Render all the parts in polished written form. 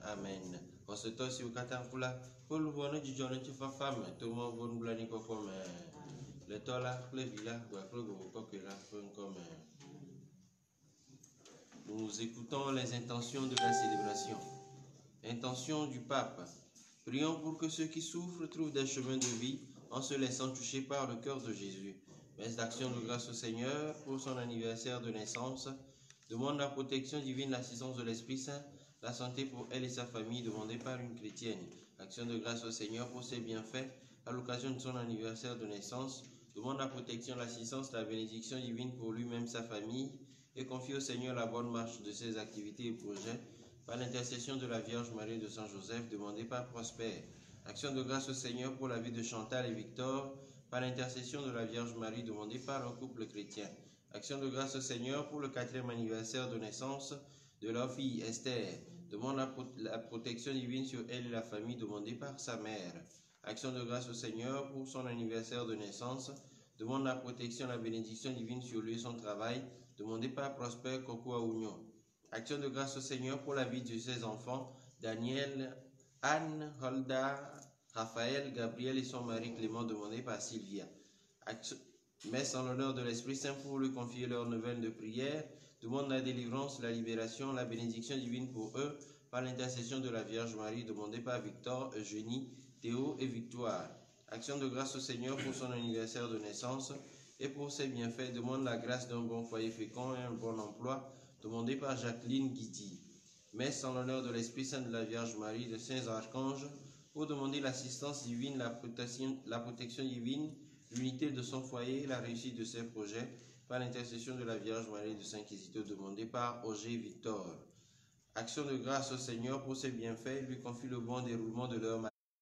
Amen. On se tosse si au Katankula, pour le voir, du journée tu fais femme, tout le monde va nous blâmer comme le tola, le villa, comme. Nous écoutons les intentions de la célébration. Intention du pape. Prions pour que ceux qui souffrent trouvent des chemins de vie en se laissant toucher par le cœur de Jésus. Messe d'action de grâce au Seigneur pour son anniversaire de naissance. Demande la protection divine, l'assistance de l'Esprit Saint, la santé pour elle et sa famille demandée par une chrétienne. Action de grâce au Seigneur pour ses bienfaits à l'occasion de son anniversaire de naissance. Demande la protection, l'assistance, la bénédiction divine pour lui-même, sa famille et confie au Seigneur la bonne marche de ses activités et projets. Par l'intercession de la Vierge Marie et de Saint Joseph, demandée par Prosper. Action de grâce au Seigneur pour la vie de Chantal et Victor, par l'intercession de la Vierge Marie, demandée par un couple chrétien. Action de grâce au Seigneur pour le 4e anniversaire de naissance de leur fille Esther. Demande la protection divine sur elle et la famille, demandée par sa mère. Action de grâce au Seigneur pour son anniversaire de naissance. Demande la protection, la bénédiction divine sur lui et son travail, demandée par Prosper Coco Oignon. Action de grâce au Seigneur pour la vie de ses enfants, Daniel, Anne, Holda, Raphaël, Gabriel et son mari Clément, demandé par Sylvia. Messe en l'honneur de l'Esprit Saint pour lui confier leur nouvelle de prière, demande la délivrance, la libération, la bénédiction divine pour eux, par l'intercession de la Vierge Marie, demandée par Victor, Eugénie, Théo et Victoire. Action de grâce au Seigneur pour son anniversaire de naissance et pour ses bienfaits, demande la grâce d'un bon foyer fécond et un bon emploi, demandé par Jacqueline Guidi. Messe en l'honneur de l'Esprit Saint de la Vierge Marie, de saints archanges, pour demander l'assistance divine, la protection divine, l'unité de son foyer, la réussite de ses projets, par l'intercession de la Vierge Marie de Saint-Quisito, demandé par Auger Victor. Action de grâce au Seigneur pour ses bienfaits, lui confie le bon déroulement de leur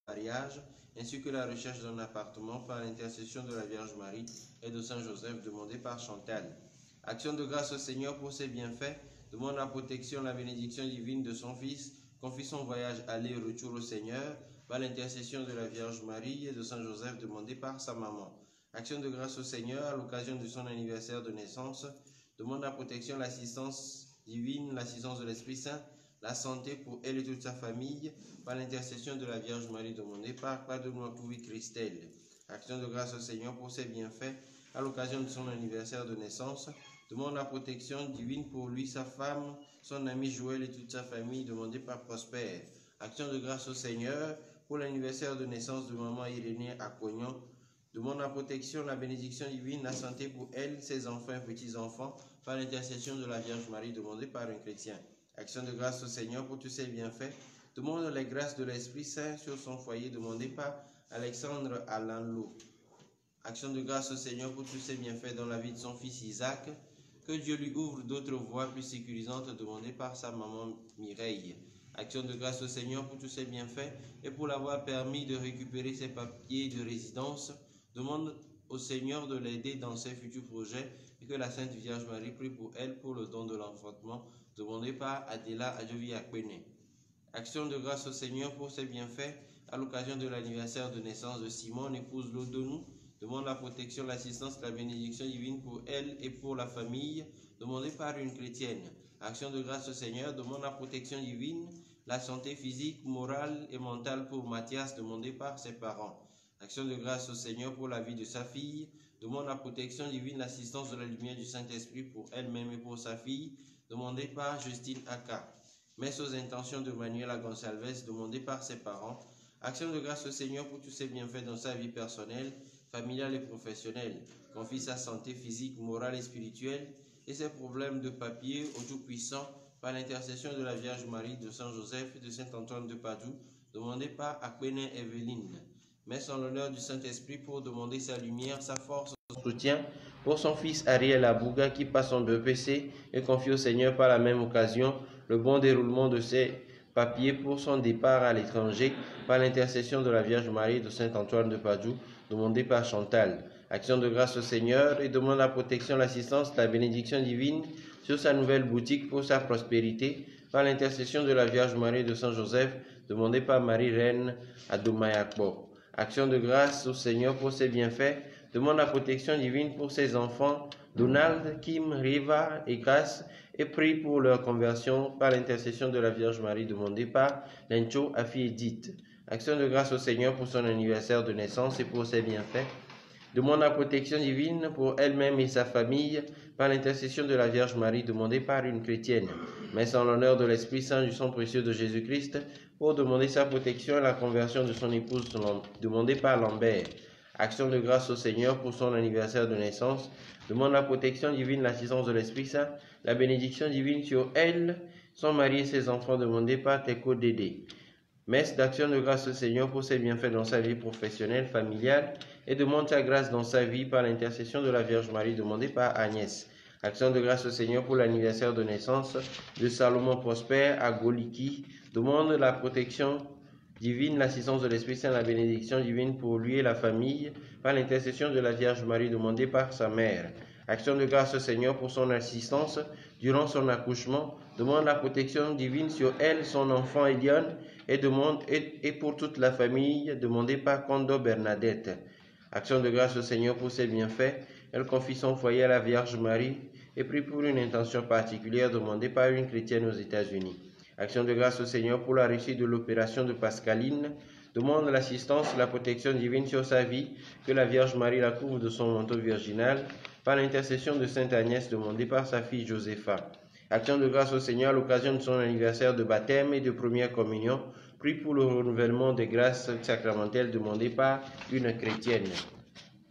mariage, ainsi que la recherche d'un appartement par l'intercession de la Vierge Marie et de Saint Joseph, demandé par Chantal. Action de grâce au Seigneur pour ses bienfaits, demande la protection, la bénédiction divine de son Fils, confie son voyage aller et retour au Seigneur, par l'intercession de la Vierge Marie et de Saint Joseph, demandé par sa maman. Action de grâce au Seigneur à l'occasion de son anniversaire de naissance, demande la protection, l'assistance divine, l'assistance de l'Esprit Saint, la santé pour elle et toute sa famille, par l'intercession de la Vierge Marie, demandée par Padre Noakouvi Christelle. Action de grâce au Seigneur pour ses bienfaits à l'occasion de son anniversaire de naissance, demande la protection divine pour lui, sa femme, son ami Joël et toute sa famille, demandée par Prosper. Action de grâce au Seigneur pour l'anniversaire de naissance de maman Irénée à Cognon, demande la protection, la bénédiction divine, la santé pour elle, ses enfants et petits-enfants, par l'intercession de la Vierge Marie, demandée par un chrétien. Action de grâce au Seigneur pour tous ses bienfaits, demande les grâces de l'Esprit Saint sur son foyer, demandé par Alexandre Alanlo. Action de grâce au Seigneur pour tous ses bienfaits dans la vie de son fils Isaac, que Dieu lui ouvre d'autres voies plus sécurisantes, demandées par sa maman Mireille. Action de grâce au Seigneur pour tous ses bienfaits et pour l'avoir permis de récupérer ses papiers de résidence, demande au Seigneur de l'aider dans ses futurs projets et que la Sainte Vierge Marie prie pour elle pour le don de l'enfantement, demandé par Adela Adjovi Akpene. Action de grâce au Seigneur pour ses bienfaits à l'occasion de l'anniversaire de naissance de Simon, épouse Lodonou, demande la protection, l'assistance, la bénédiction divine pour elle et pour la famille, demandée par une chrétienne. Action de grâce au Seigneur, demande la protection divine, la santé physique, morale et mentale pour Mathias, demandée par ses parents. Action de grâce au Seigneur pour la vie de sa fille, demande la protection divine, l'assistance de la lumière du Saint-Esprit pour elle-même et pour sa fille, demandée par Justine Aka. Messe aux intentions de Manuela Gonçalves, demandée par ses parents. Action de grâce au Seigneur pour tous ses bienfaits dans sa vie personnelle, familiale et professionnelle. Confie sa santé physique, morale et spirituelle et ses problèmes de papier au Tout-Puissant par l'intercession de la Vierge Marie, de Saint Joseph et de Saint Antoine de Padoue, demandée par Akpene Evelyne. Messe en l'honneur du Saint-Esprit pour demander sa lumière, sa force, son soutien pour son fils Ariel Abouga qui passe son BPC et confie au Seigneur par la même occasion le bon déroulement de ses papiers pour son départ à l'étranger par l'intercession de la Vierge Marie de Saint Antoine de Padoue, demandé par Chantal. Action de grâce au Seigneur et demande la protection, l'assistance, la bénédiction divine sur sa nouvelle boutique pour sa prospérité par l'intercession de la Vierge Marie de Saint Joseph, demandé par Marie-Reine Adomayakbo. Action de grâce au Seigneur pour ses bienfaits, demande la protection divine pour ses enfants, Donald, Kim, Riva et Grace, et prie pour leur conversion par l'intercession de la Vierge Marie demandée par Lencho Afi Edith. Action de grâce au Seigneur pour son anniversaire de naissance et pour ses bienfaits. Demande la protection divine pour elle-même et sa famille par l'intercession de la Vierge Marie demandée par une chrétienne. Messe en l'honneur de l'Esprit Saint du sang précieux de Jésus-Christ pour demander sa protection et la conversion de son épouse demandée par Lambert. Action de grâce au Seigneur pour son anniversaire de naissance. Demande la protection divine, l'assistance de l'Esprit Saint, la bénédiction divine sur elle, son mari et ses enfants demandés par Teko Dédé. Messe d'action de grâce au Seigneur pour ses bienfaits dans sa vie professionnelle, familiale et demande sa grâce dans sa vie par l'intercession de la Vierge Marie demandée par Agnès. Action de grâce au Seigneur pour l'anniversaire de naissance de Salomon Prosper à Goliki. Demande la protection divine, l'assistance de l'Esprit Saint, la bénédiction divine pour lui et la famille par l'intercession de la Vierge Marie demandée par sa mère. Action de grâce au Seigneur pour son assistance durant son accouchement. Demande la protection divine sur elle, son enfant Eliane et pour toute la famille demandée par Kondo Bernadette. Action de grâce au Seigneur pour ses bienfaits. Elle confie son foyer à la Vierge Marie et prie pour une intention particulière demandée par une chrétienne aux États-Unis. Action de grâce au Seigneur pour la réussite de l'opération de Pascaline. Demande l'assistance et la protection divine sur sa vie, que la Vierge Marie la couvre de son manteau virginal, par l'intercession de Sainte Agnès demandée par sa fille Josépha. Action de grâce au Seigneur à l'occasion de son anniversaire de baptême et de première communion. Prie pour le renouvellement des grâces sacramentelles demandées par une chrétienne.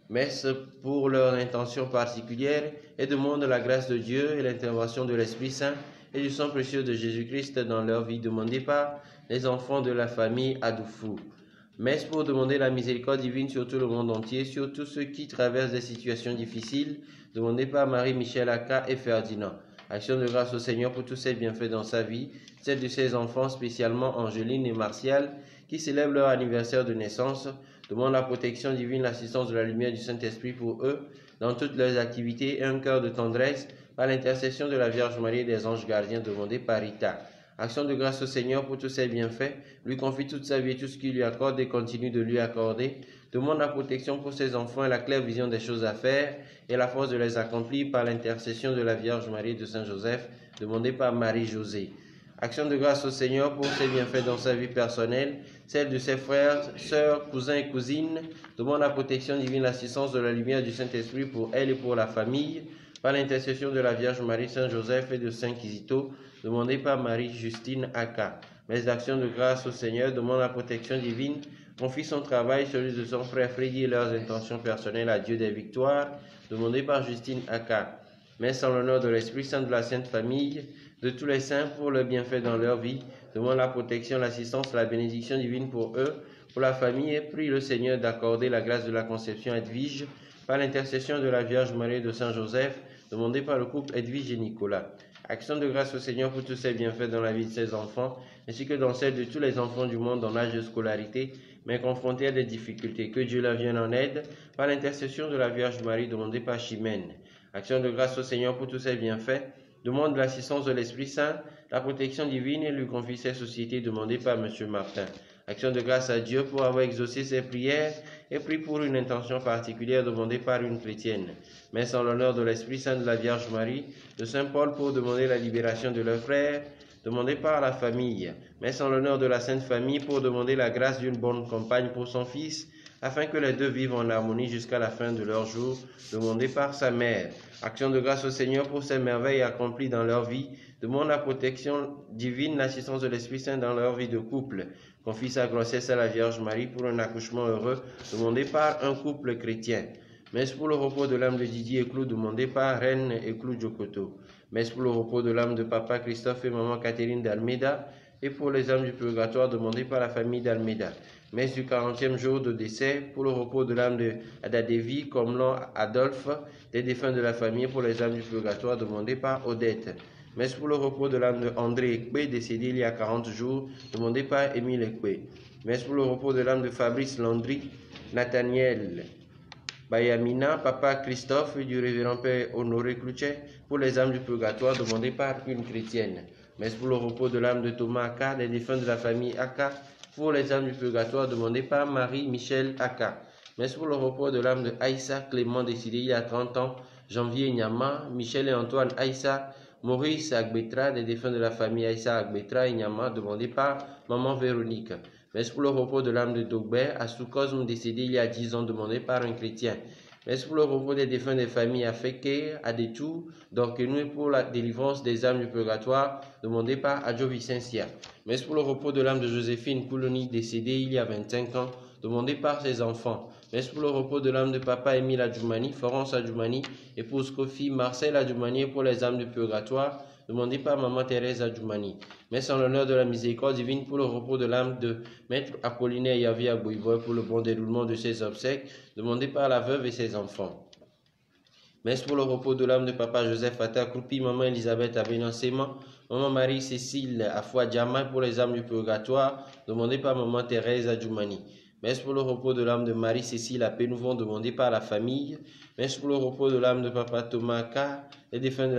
Messe pour leur intention particulière et demande la grâce de Dieu et l'intervention de l'Esprit Saint et du sang précieux de Jésus-Christ dans leur vie demandée par les enfants de la famille Adoufou. Messe pour demander la miséricorde divine sur tout le monde entier, sur tous ceux qui traversent des situations difficiles, demandée par Marie-Michel Aka et Ferdinand. Action de grâce au Seigneur pour tous ses bienfaits dans sa vie, celle de ses enfants, spécialement Angeline et Martial, qui célèbrent leur anniversaire de naissance. Demande la protection divine, l'assistance de la lumière du Saint-Esprit pour eux, dans toutes leurs activités et un cœur de tendresse, par l'intercession de la Vierge Marie et des anges gardiens demandés par Rita. Action de grâce au Seigneur pour tous ses bienfaits, lui confie toute sa vie et tout ce qu'il lui accorde et continue de lui accorder. Demande la protection pour ses enfants et la claire vision des choses à faire et la force de les accomplir par l'intercession de la Vierge Marie et de Saint Joseph, demandé par Marie-Josée. Action de grâce au Seigneur pour ses bienfaits dans sa vie personnelle, celle de ses frères, sœurs, cousins et cousines. Demande la protection divine, l'assistance de la lumière du Saint-Esprit pour elle et pour la famille, par l'intercession de la Vierge Marie, Saint Joseph et de Saint Kizito, demandé par Marie-Justine Aka. Messe d'action de grâce au Seigneur, demande la protection divine, confie son travail, celui de son frère Freddy et leurs intentions personnelles à Dieu des victoires, demandé par Justine Aka. Messe en l'honneur de l'Esprit Saint de la Sainte Famille, de tous les saints pour le bienfait dans leur vie, demande la protection, l'assistance, la bénédiction divine pour eux, pour la famille, et prie le Seigneur d'accorder la grâce de la conception Edwige par l'intercession de la Vierge Marie et de Saint Joseph, demandé par le couple Edwige et Nicolas. Action de grâce au Seigneur pour tous ses bienfaits dans la vie de ses enfants, ainsi que dans celle de tous les enfants du monde en âge de scolarité, mais confrontés à des difficultés. Que Dieu leur vienne en aide par l'intercession de la Vierge Marie, demandée par Chimène. Action de grâce au Seigneur pour tous ses bienfaits, demande l'assistance de l'Esprit Saint, la protection divine et lui confie ses sociétés demandées par M. Martin. Action de grâce à Dieu pour avoir exaucé ses prières et prie pour une intention particulière demandée par une chrétienne. Messe en l'honneur de l'Esprit Saint de la Vierge Marie, de Saint Paul pour demander la libération de leurs frères, demandée par la famille. Messe en l'honneur de la Sainte Famille pour demander la grâce d'une bonne compagne pour son fils, afin que les deux vivent en harmonie jusqu'à la fin de leur jour, demandée par sa mère. Action de grâce au Seigneur pour ces merveilles accomplies dans leur vie, demande la protection divine, l'assistance de l'Esprit Saint dans leur vie de couple. Confie sa grossesse à la Vierge Marie pour un accouchement heureux, demandé par un couple chrétien. Messe pour le repos de l'âme de Didier Eclou, demandé par Reine Eclou Djokoto. Messe pour le repos de l'âme de Papa Christophe et Maman Catherine d'Almeida, et pour les âmes du purgatoire, demandé par la famille d'Almeida. Messe du 40e jour de décès, pour le repos de l'âme de Adadevi, Comlon Adolphe, des défunts de la famille, pour les âmes du purgatoire, demandé par Odette. Messe pour le repos de l'âme de André Ekpe, décédé il y a 40 jours, demandé par Émile Ekpe. Messe pour le repos de l'âme de Fabrice Landry, Nathaniel Bayamina, Papa Christophe et du révérend Père Honoré Clouchet, pour les âmes du purgatoire, demandé par une chrétienne. Messe pour le repos de l'âme de Thomas Aka, des défunts de la famille Aka, pour les âmes du purgatoire, demandé par Marie-Michel Aka. Messe pour le repos de l'âme de Aïssa Clément, décédé il y a 30 ans, janvier Nyama, Michel et Antoine Aïssa, Maurice Agbetra, des défunts de la famille Aïssa Agbetra et Nyama, demandé par maman Véronique. Messe pour le repos de l'âme de Dogbert, à Soukosme, décédé il y a 10 ans, demandé par un chrétien. Messe pour le repos des défunts des familles Afeke, Adetou, d'Orkenou et pour la délivrance des âmes du purgatoire, demandé par Adjo Vicencia. Messe pour le repos de l'âme de Joséphine Couloni, décédée il y a 25 ans, demandé par ses enfants. Messe pour le repos de l'âme de papa Émile Adjoumani, Florence Adjoumani, épouse Kofi, Marcel Adjoumani et pour les âmes du purgatoire, demandé par maman Thérèse Adjoumani. Messe en l'honneur de la miséricorde divine pour le repos de l'âme de Maître Apollinaire Yavi Agboivoy pour le bon déroulement de ses obsèques, demandé par la veuve et ses enfants. Messe pour le repos de l'âme de papa Joseph Atta Kroupi, maman Elisabeth Abenancema, maman Marie-Cécile Afouad Djamay pour les âmes du purgatoire, demandé par maman Thérèse Adjoumani. Messe pour le repos de l'âme de Marie-Cécile Apénouvon, demandé par la famille. Messe pour le repos de l'âme de papa Thomas K, les défunts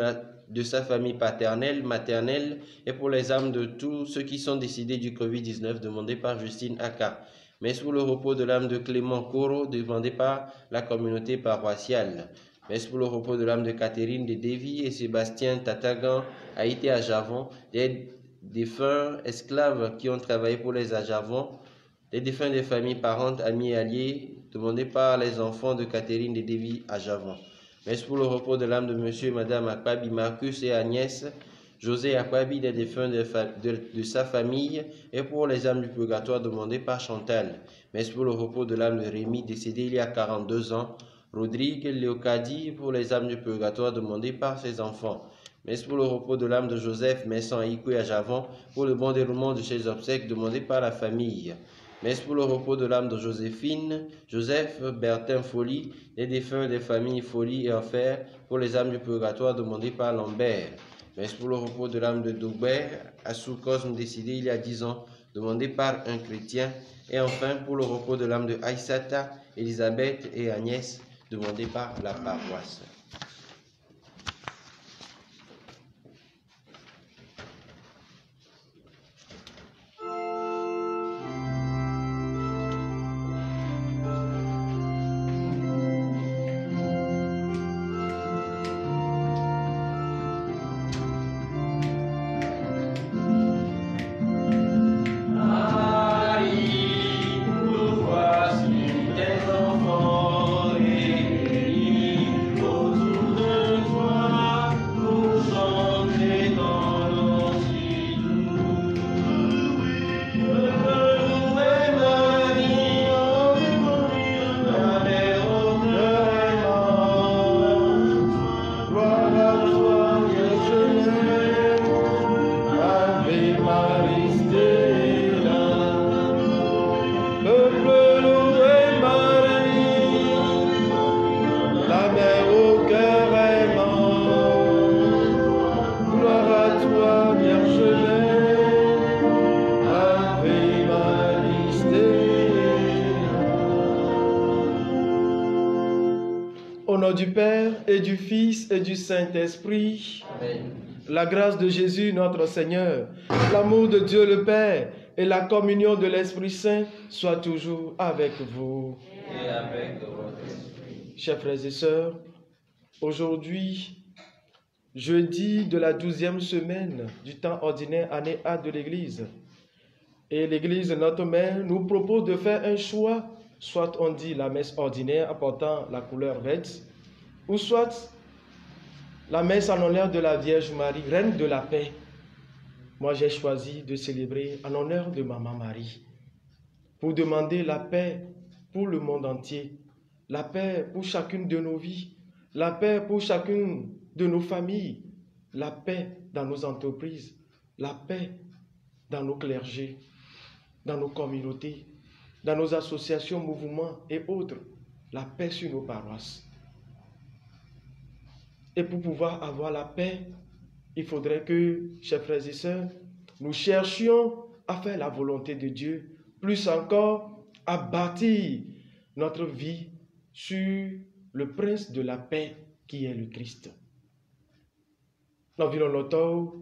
de sa famille paternelle, maternelle, et pour les âmes de tous ceux qui sont décédés du Covid-19, demandé par Justine Aka. Messe pour le repos de l'âme de Clément Koro, demandé par la communauté paroissiale. Messe pour le repos de l'âme de Catherine de Davy et Sébastien Tatagan, Haïti à Javon, des défunts esclaves qui ont travaillé pour les Ajavons, les défunts des familles parentes, amis et alliés, demandés par les enfants de Catherine de Davy à Javon. Messe pour le repos de l'âme de monsieur et madame Akwabi, Marcus et Agnès, José Akwabi, des défunts de sa famille, et pour les âmes du purgatoire, demandées par Chantal. Messe pour le repos de l'âme de Rémi, décédé il y a 42 ans, Rodrigue Léocadie, pour les âmes du purgatoire, demandées par ses enfants. Messe pour le repos de l'âme de Joseph Messon à Ikoué à Javon, pour le bon déroulement de ses obsèques, demandées par la famille. Messe pour le repos de l'âme de Joséphine, Joseph Bertin Folie, les défunts des familles Folie et Enfer, pour les âmes du purgatoire, demandées par Lambert. Messe pour le repos de l'âme de Dogbert, à Soukosme, décédé il y a 10 ans, demandé par un chrétien. Et enfin, pour le repos de l'âme de Aïssata, Elisabeth et Agnès, demandé par la paroisse. Au nom du Père et du Fils et du Saint-Esprit, Amen. La grâce de Jésus notre Seigneur, l'amour de Dieu le Père et la communion de l'Esprit Saint soient toujours avec vous. Et avec votre esprit. Chers frères et sœurs, aujourd'hui, jeudi de la 12e semaine du temps ordinaire, année A de l'Église, et l'Église, notre mère, nous propose de faire un choix. Soit on dit la messe ordinaire apportant la couleur verte, ou soit la messe en honneur de la Vierge Marie, Reine de la paix. Moi, j'ai choisi de célébrer en honneur de Maman Marie, pour demander la paix pour le monde entier, la paix pour chacune de nos vies, la paix pour chacune de nos familles, la paix dans nos entreprises, la paix dans nos clergés, dans nos communautés, dans nos associations, mouvements et autres, la paix sur nos paroisses. Et pour pouvoir avoir la paix, il faudrait que, chers frères et sœurs, nous cherchions à faire la volonté de Dieu, plus encore à bâtir notre vie sur le prince de la paix qui est le Christ. Nous vivons notre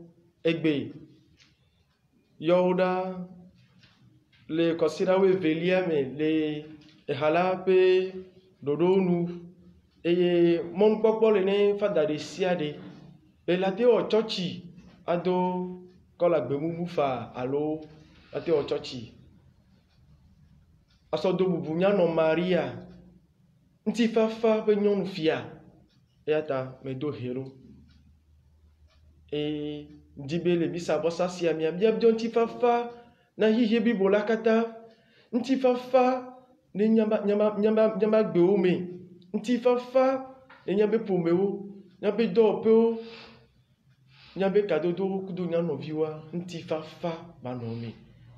Egbe, Yoda, le kosirawe veliame le halape dodonu eye mon pokpo le ne fada de siade Elate o churchi ado kola gbemumu fa alo ate o churchi. Asodo bubu nyano Maria. Nti fafa be nyonu fia. Eata medo hero. E ndibe le bisa bosa sia mi abia bdio nti fafa na hihe bibola kata. Nti fafa ne nyamba gbeome. Nti fafa ne nyambe pomeo. Nyambe dopeo. Nyambe kadodo kudu nyano viwa. Nti fafa banome.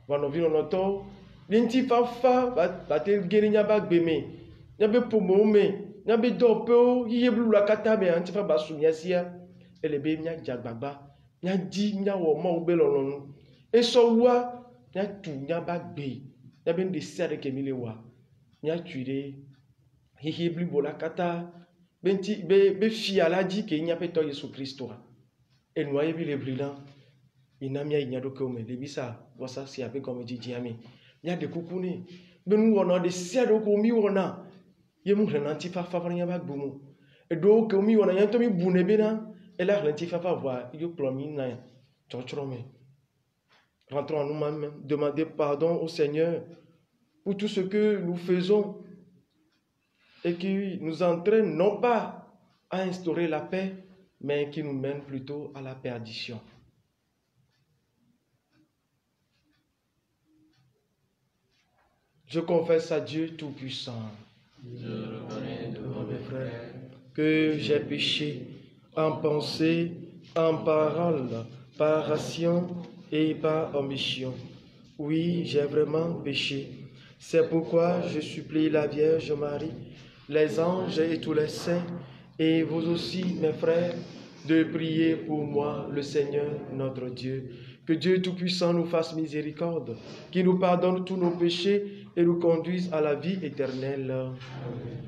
Banovi no to. Nti fafa bate geni nyamba gbeme. Nyambe pomome. Nyambe dopeo hihe blula kata me nti fafa basu nyasia. Elebe nya jagbagba. Nya di nya wo mo ube lolonu. Eso wa nya tu nyamba gbe. Nyambe ndesi adeke milewa. Nya tuire hihe blibola kata. Benti be fia la di ke nya peto Yesu Kristo. Et noyé bi le brillant. Inamia inyado kome le bisa wasa si abe comme dit ami. Nya de kukune. Benu wona de siado ko mi wona. Yemu renanti fa nya ba gbomo. E do ko mi wona nya to mi bune bena. Et là renanti fa voir yo plomi na chochorome. Rentrons en nous-mêmes, demandez pardon au Seigneur pour tout ce que nous faisons et qui nous entraîne non pas à instaurer la paix, mais qui nous mène plutôt à la perdition. Je confesse à Dieu Tout-Puissant, Je reconnais devant mes frères que j'ai péché en pensée, en parole, par action et par omission. Oui, j'ai vraiment péché. C'est pourquoi je supplie la Vierge Marie, les anges et tous les saints, et vous aussi, mes frères, de prier pour moi, le Seigneur notre Dieu. Que Dieu Tout-Puissant nous fasse miséricorde, qu'il nous pardonne tous nos péchés et nous conduise à la vie éternelle. Amen.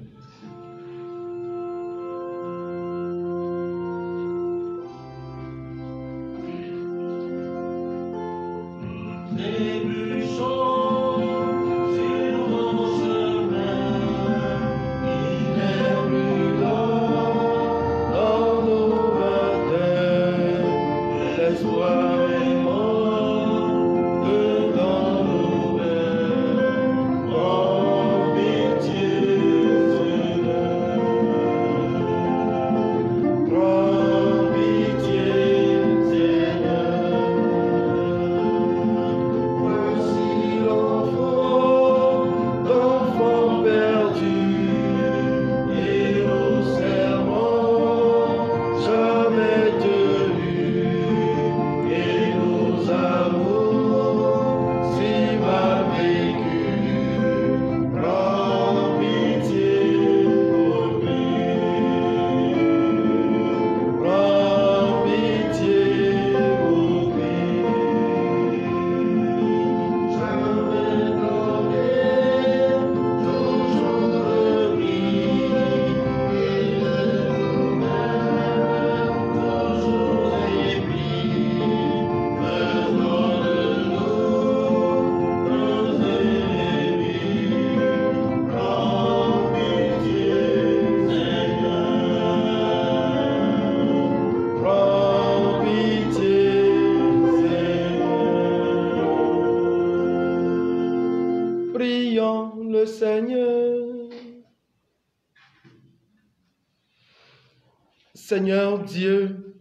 Seigneur Dieu,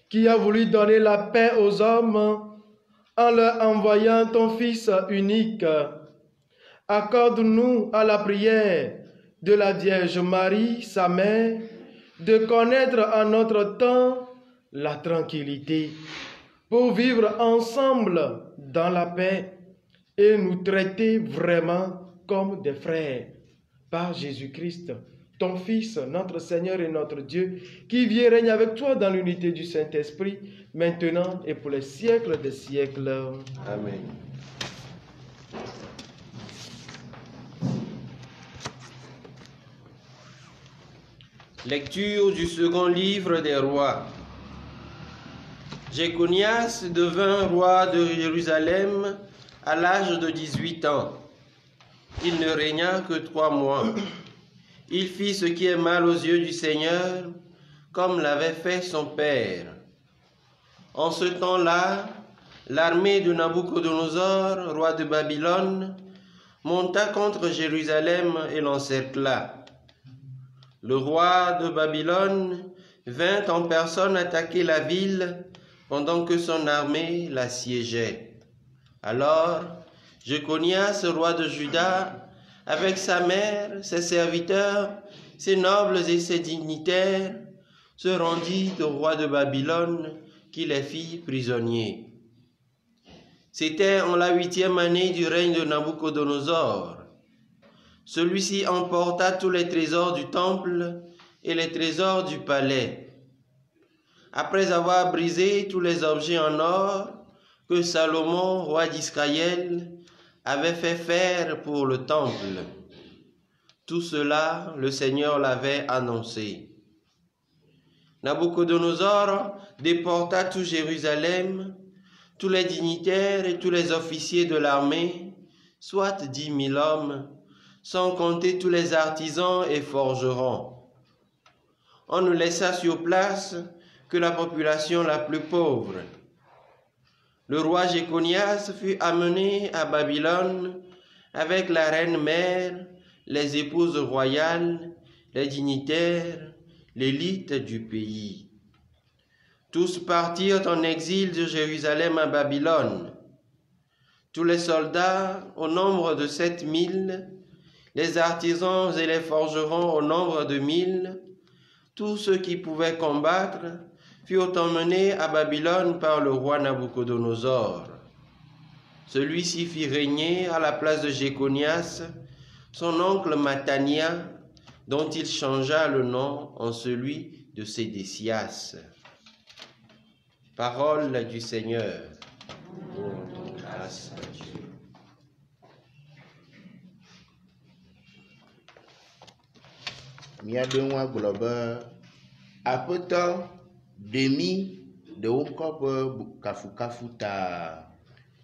qui a voulu donner la paix aux hommes en leur envoyant ton Fils unique, accorde-nous à la prière de la Vierge Marie, sa mère, de connaître en notre temps la tranquillité, pour vivre ensemble dans la paix et nous traiter vraiment comme des frères, par Jésus-Christ, ton Fils, notre Seigneur et notre Dieu, qui vit et règne avec toi dans l'unité du Saint-Esprit, maintenant et pour les siècles des siècles. Amen. Lecture du second livre des rois. Jéconias devint roi de Jérusalem à l'âge de 18 ans. Il ne régna que 3 mois. Il fit ce qui est mal aux yeux du Seigneur, comme l'avait fait son père. En ce temps-là, l'armée de Nabuchodonosor, roi de Babylone, monta contre Jérusalem et l'encercla. Le roi de Babylone vint en personne attaquer la ville pendant que son armée l'assiégeait. Alors, Jéconias, roi de Juda, avec sa mère, ses serviteurs, ses nobles et ses dignitaires, se rendit au roi de Babylone qui les fit prisonniers. C'était en la 8e année du règne de Nabuchodonosor. Celui-ci emporta tous les trésors du temple et les trésors du palais. Après avoir brisé tous les objets en or que Salomon, roi d'Israël, avait fait faire pour le temple. Tout cela, le Seigneur l'avait annoncé. Nabuchodonosor déporta tout Jérusalem, tous les dignitaires et tous les officiers de l'armée, soit 10 000 hommes, sans compter tous les artisans et forgerons. On ne laissa sur place que la population la plus pauvre. Le roi Jéconias fut amené à Babylone avec la reine mère, les épouses royales, les dignitaires, l'élite du pays. Tous partirent en exil de Jérusalem à Babylone. Tous les soldats, au nombre de 7 000, les artisans et les forgerons au nombre de 1000, tous ceux qui pouvaient combattre, furent emmenés à Babylone par le roi Nabuchodonosor. Celui-ci fit régner à la place de Jéconias son oncle Mathania, dont il changea le nom en celui de Sédécias. Parole du Seigneur. Grâce à Dieu. Miaɖeŋua gblɔ be aƒetɔ ɖemi ɖewo ŋkɔ ƒe kafukafu ta.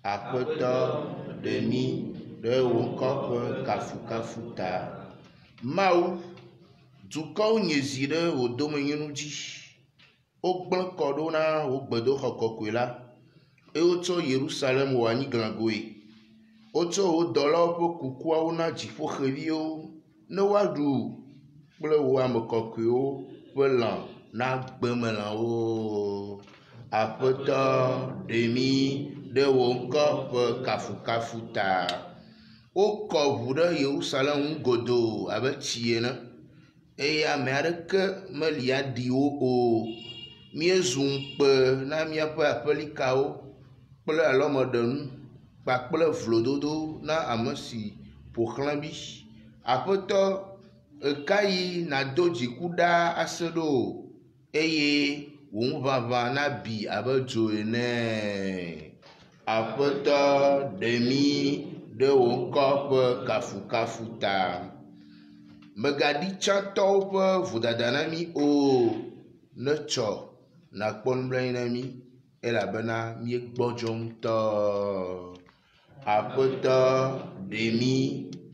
Aƒetɔ ɖemi ɖewo ŋkɔ ƒe kafukafu ta. Mawu dukɔwo nye zi ɖe wò domenyinu dzi. Wogblẽ kɔ ɖo na wò gbedoxɔ kɔkɔe la eye wotsɔ Yerusalem wɔ anyiglagoe. Wotsɔ wò dɔlawo ƒe kukuawo na dziƒoxeviwo ne woaɖu kple wo ame kɔkɔewo ƒe lã na gbemelãwo. Aƒetɔ ɖemi ɖe wò ŋkɔ ƒe kafukafu ta. Wokɔ ʋu ɖe Yerusalem ŋu godoo abe tsi ene eye ame aɖeke meli aɖi wo o. Míezu ŋukpe na míaƒe aƒelikawo kple alɔmeɖenu kpakple vlododo na ame si ƒoxlã mí. Aƒetɔ ekayi nado dziku ɖaa ase ɖo eye wò ŋuʋaʋã nabi abe dzo ene. Aƒetɔ ɖemi ɖe wò ŋkɔ ƒe kafukafu ta. Mègaɖi tsãtɔwo ƒe vodada na mí o. Netsɔ nakpɔ nublanui na mí elabena míegbɔdzɔ ŋutɔ. Aƒetɔ ɖemi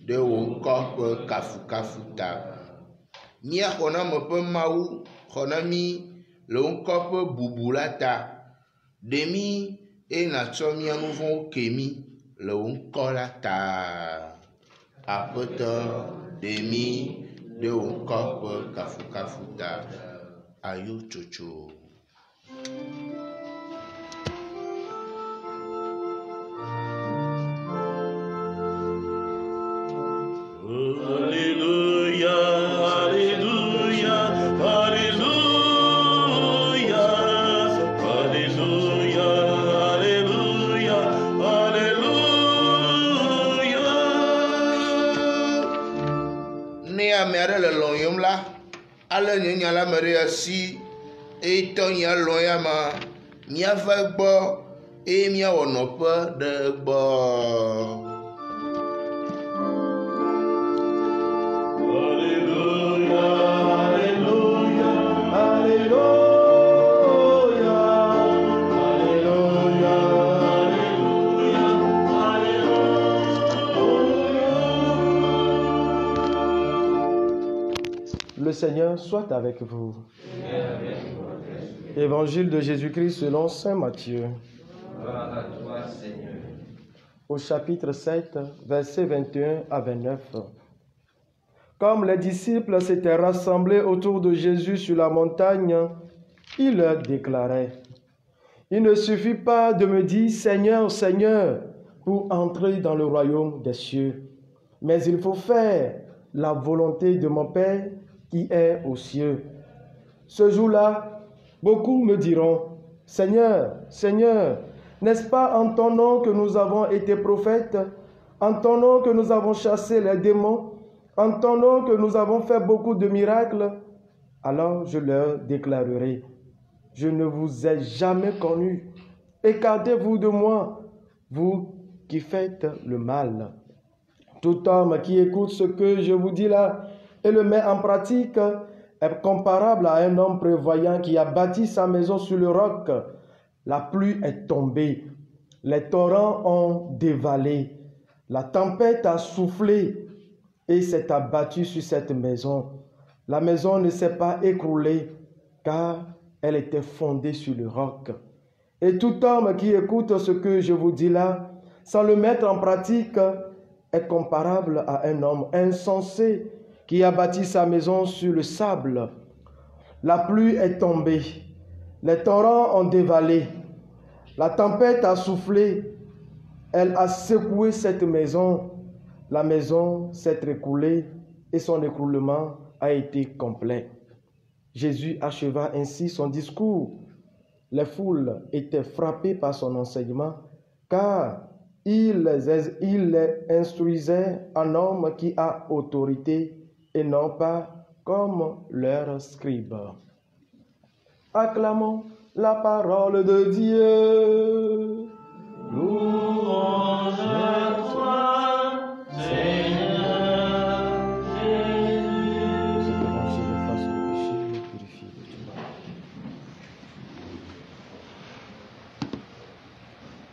ɖe wò ŋkɔ ƒe kafukafu ta. Mía xɔname ƒe Mawu xɔ na mí le wò ŋkɔ ƒe bubu la ta. Ɖemi eye nàtsɔ mía nu vɔ̃wo ke mí le wò ŋkɔ la ta. Aƒetɔ ɖemi ɖe wò ŋkɔ ƒe kafukafu ta. Ayo tsotso. Alléluia, alléluia, alléluia, alléluia, alléluia, alléluia. Ne ame aɖe le lɔ̃ yom la, ale nye nya la me ɖe asi eye tɔ nye lɔ̃ ya ma, míava egbɔ eye míawɔ nɔƒe ɖe egbɔ. Le Le Seigneur soit avec vous. Évangile de Jésus-Christ selon saint Matthieu. Gloire à toi, Seigneur. Au chapitre 7, versets 21 à 29. Comme les disciples s'étaient rassemblés autour de Jésus sur la montagne, il leur déclarait: il ne suffit pas de me dire Seigneur, Seigneur, pour entrer dans le royaume des cieux, mais il faut faire la volonté de mon Père qui est aux cieux. Ce jour-là, beaucoup me diront: Seigneur, Seigneur, n'est-ce pas en ton nom que nous avons été prophètes, en ton nom que nous avons chassé les démons, en ton nom que nous avons fait beaucoup de miracles? Alors je leur déclarerai: je ne vous ai jamais connus. Écartez-vous de moi, vous qui faites le mal. Tout homme qui écoute ce que je vous dis là et le met en pratique est comparable à un homme prévoyant qui a bâti sa maison sur le roc. La pluie est tombée, les torrents ont dévalé, la tempête a soufflé et s'est abattue sur cette maison. La maison ne s'est pas écroulée car elle était fondée sur le roc. Et tout homme qui écoute ce que je vous dis là, sans le mettre en pratique, est comparable à un homme insensé qui a bâti sa maison sur le sable. La pluie est tombée, les torrents ont dévalé, la tempête a soufflé, elle a secoué cette maison. La maison s'est écroulée et son écroulement a été complet. Jésus acheva ainsi son discours. Les foules étaient frappées par son enseignement, car il les instruisait en homme qui a autorité et non pas comme leurs scribes. Acclamons la parole de Dieu. Louange à toi, Seigneur Jésus. Se brancher face au péché, nous purifier de tout mal.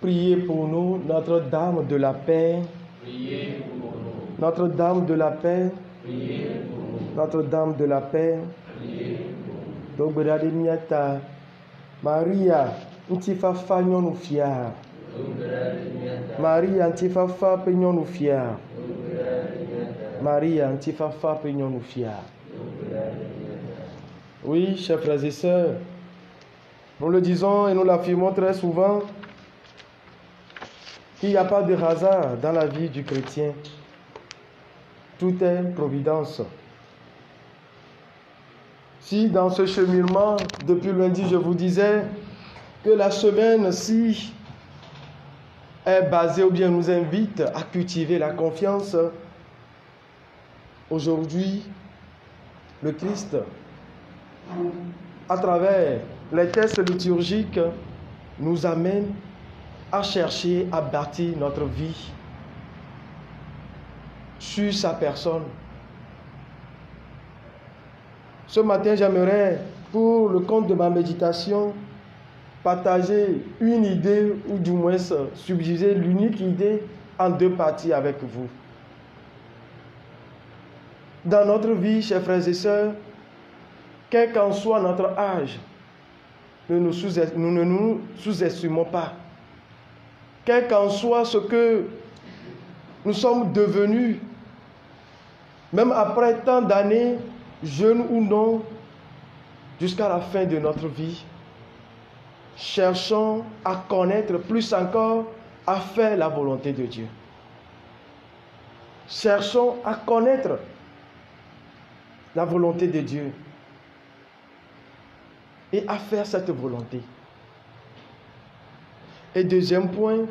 Priez pour nous, Notre-Dame de la paix. Priez pour nous. Notre-Dame de la paix. Priez pour nous. Notre-Dame de la paix. Priez pour nous. Dogbera de miata. Maria, ntifafa nyɔnu fia. Maria, ntifafa pe nyɔnu fia. Maria, ntifafa pe nyɔnu fia. Oui, chers frères et sœurs, nous le disons et nous l'affirmons très souvent, qu'il n'y a pas de hasard dans la vie du chrétien. Tout est providence. Si dans ce cheminement, depuis lundi, je vous disais que la semaine-ci est basée ou bien nous invite à cultiver la confiance, aujourd'hui, le Christ, à travers les textes liturgiques, nous amène à chercher à bâtir notre vie sur sa personne. Ce matin, j'aimerais, pour le compte de ma méditation, partager une idée, ou du moins subdiviser l'unique idée en deux parties avec vous. Dans notre vie, chers frères et sœurs, quel qu'en soit notre âge, nous ne nous sous-estimons pas. Quel qu'en soit ce que nous sommes devenus, même après tant d'années, jeunes ou non, jusqu'à la fin de notre vie, cherchons à connaître plus encore, à faire la volonté de Dieu. Cherchons à connaître la volonté de Dieu et à faire cette volonté. Et deuxième point,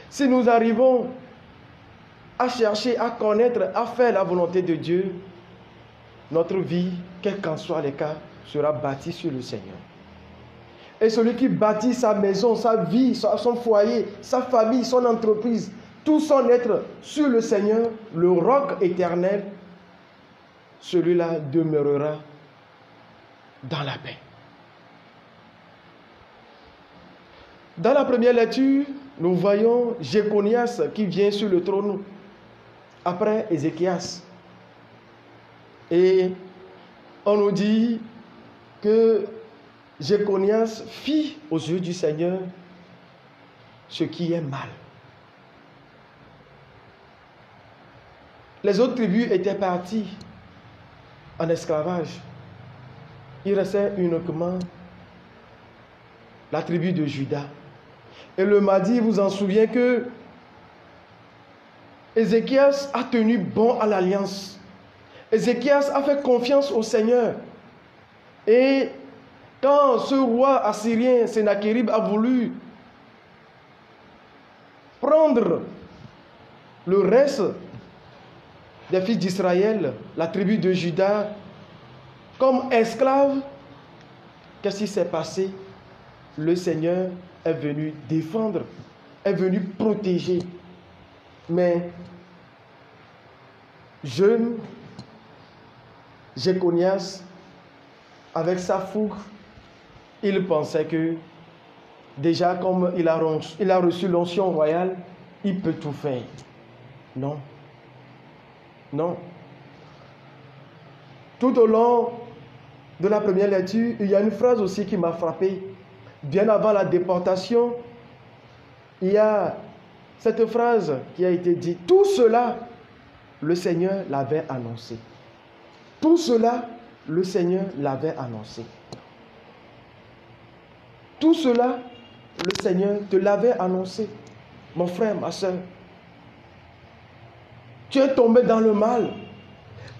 si nous arrivons à chercher, à connaître, à faire la volonté de Dieu, notre vie, quel qu'en soit les cas, sera bâtie sur le Seigneur. Et celui qui bâtit sa maison, sa vie, son foyer, sa famille, son entreprise, tout son être sur le Seigneur, le roc éternel, celui-là demeurera dans la paix. Dans la première lecture, nous voyons Jéconias qui vient sur le trône après Ézéchias. Et on nous dit que Jéconias fit aux yeux du Seigneur ce qui est mal. Les autres tribus étaient parties en esclavage. Il restait uniquement la tribu de Juda. Et le mardi, vous en souvenez que Ézéchias a tenu bon à l'alliance. Ézéchias a fait confiance au Seigneur. Et quand ce roi assyrien, Sennachérib, a voulu prendre le reste des fils d'Israël, la tribu de Juda, comme esclaves, qu'est-ce qui s'est passé? Le Seigneur est venu défendre, est venu protéger. Mais jeune Jéconias, avec sa fougue, il pensait que déjà comme il a reçu l'onction royale, il peut tout faire. Non. Non. Tout au long de la première lecture, il y a une phrase aussi qui m'a frappé. Bien avant la déportation, il y a cette phrase qui a été dite. Tout cela, le Seigneur l'avait annoncé. Tout cela, le Seigneur l'avait annoncé. Tout cela, le Seigneur te l'avait annoncé. Mon frère, ma soeur, tu es tombé dans le mal.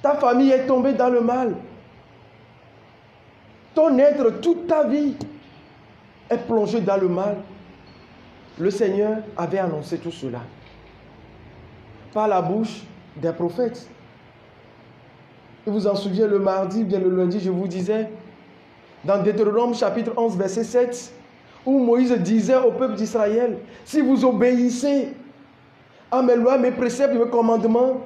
Ta famille est tombée dans le mal. Ton être, toute ta vie est plongé dans le mal. Le Seigneur avait annoncé tout cela par la bouche des prophètes. Et vous en souvenez, le mardi, bien le lundi, je vous disais, dans Deutéronome chapitre 11, verset 7, où Moïse disait au peuple d'Israël, si vous obéissez à mes lois, mes préceptes, mes commandements,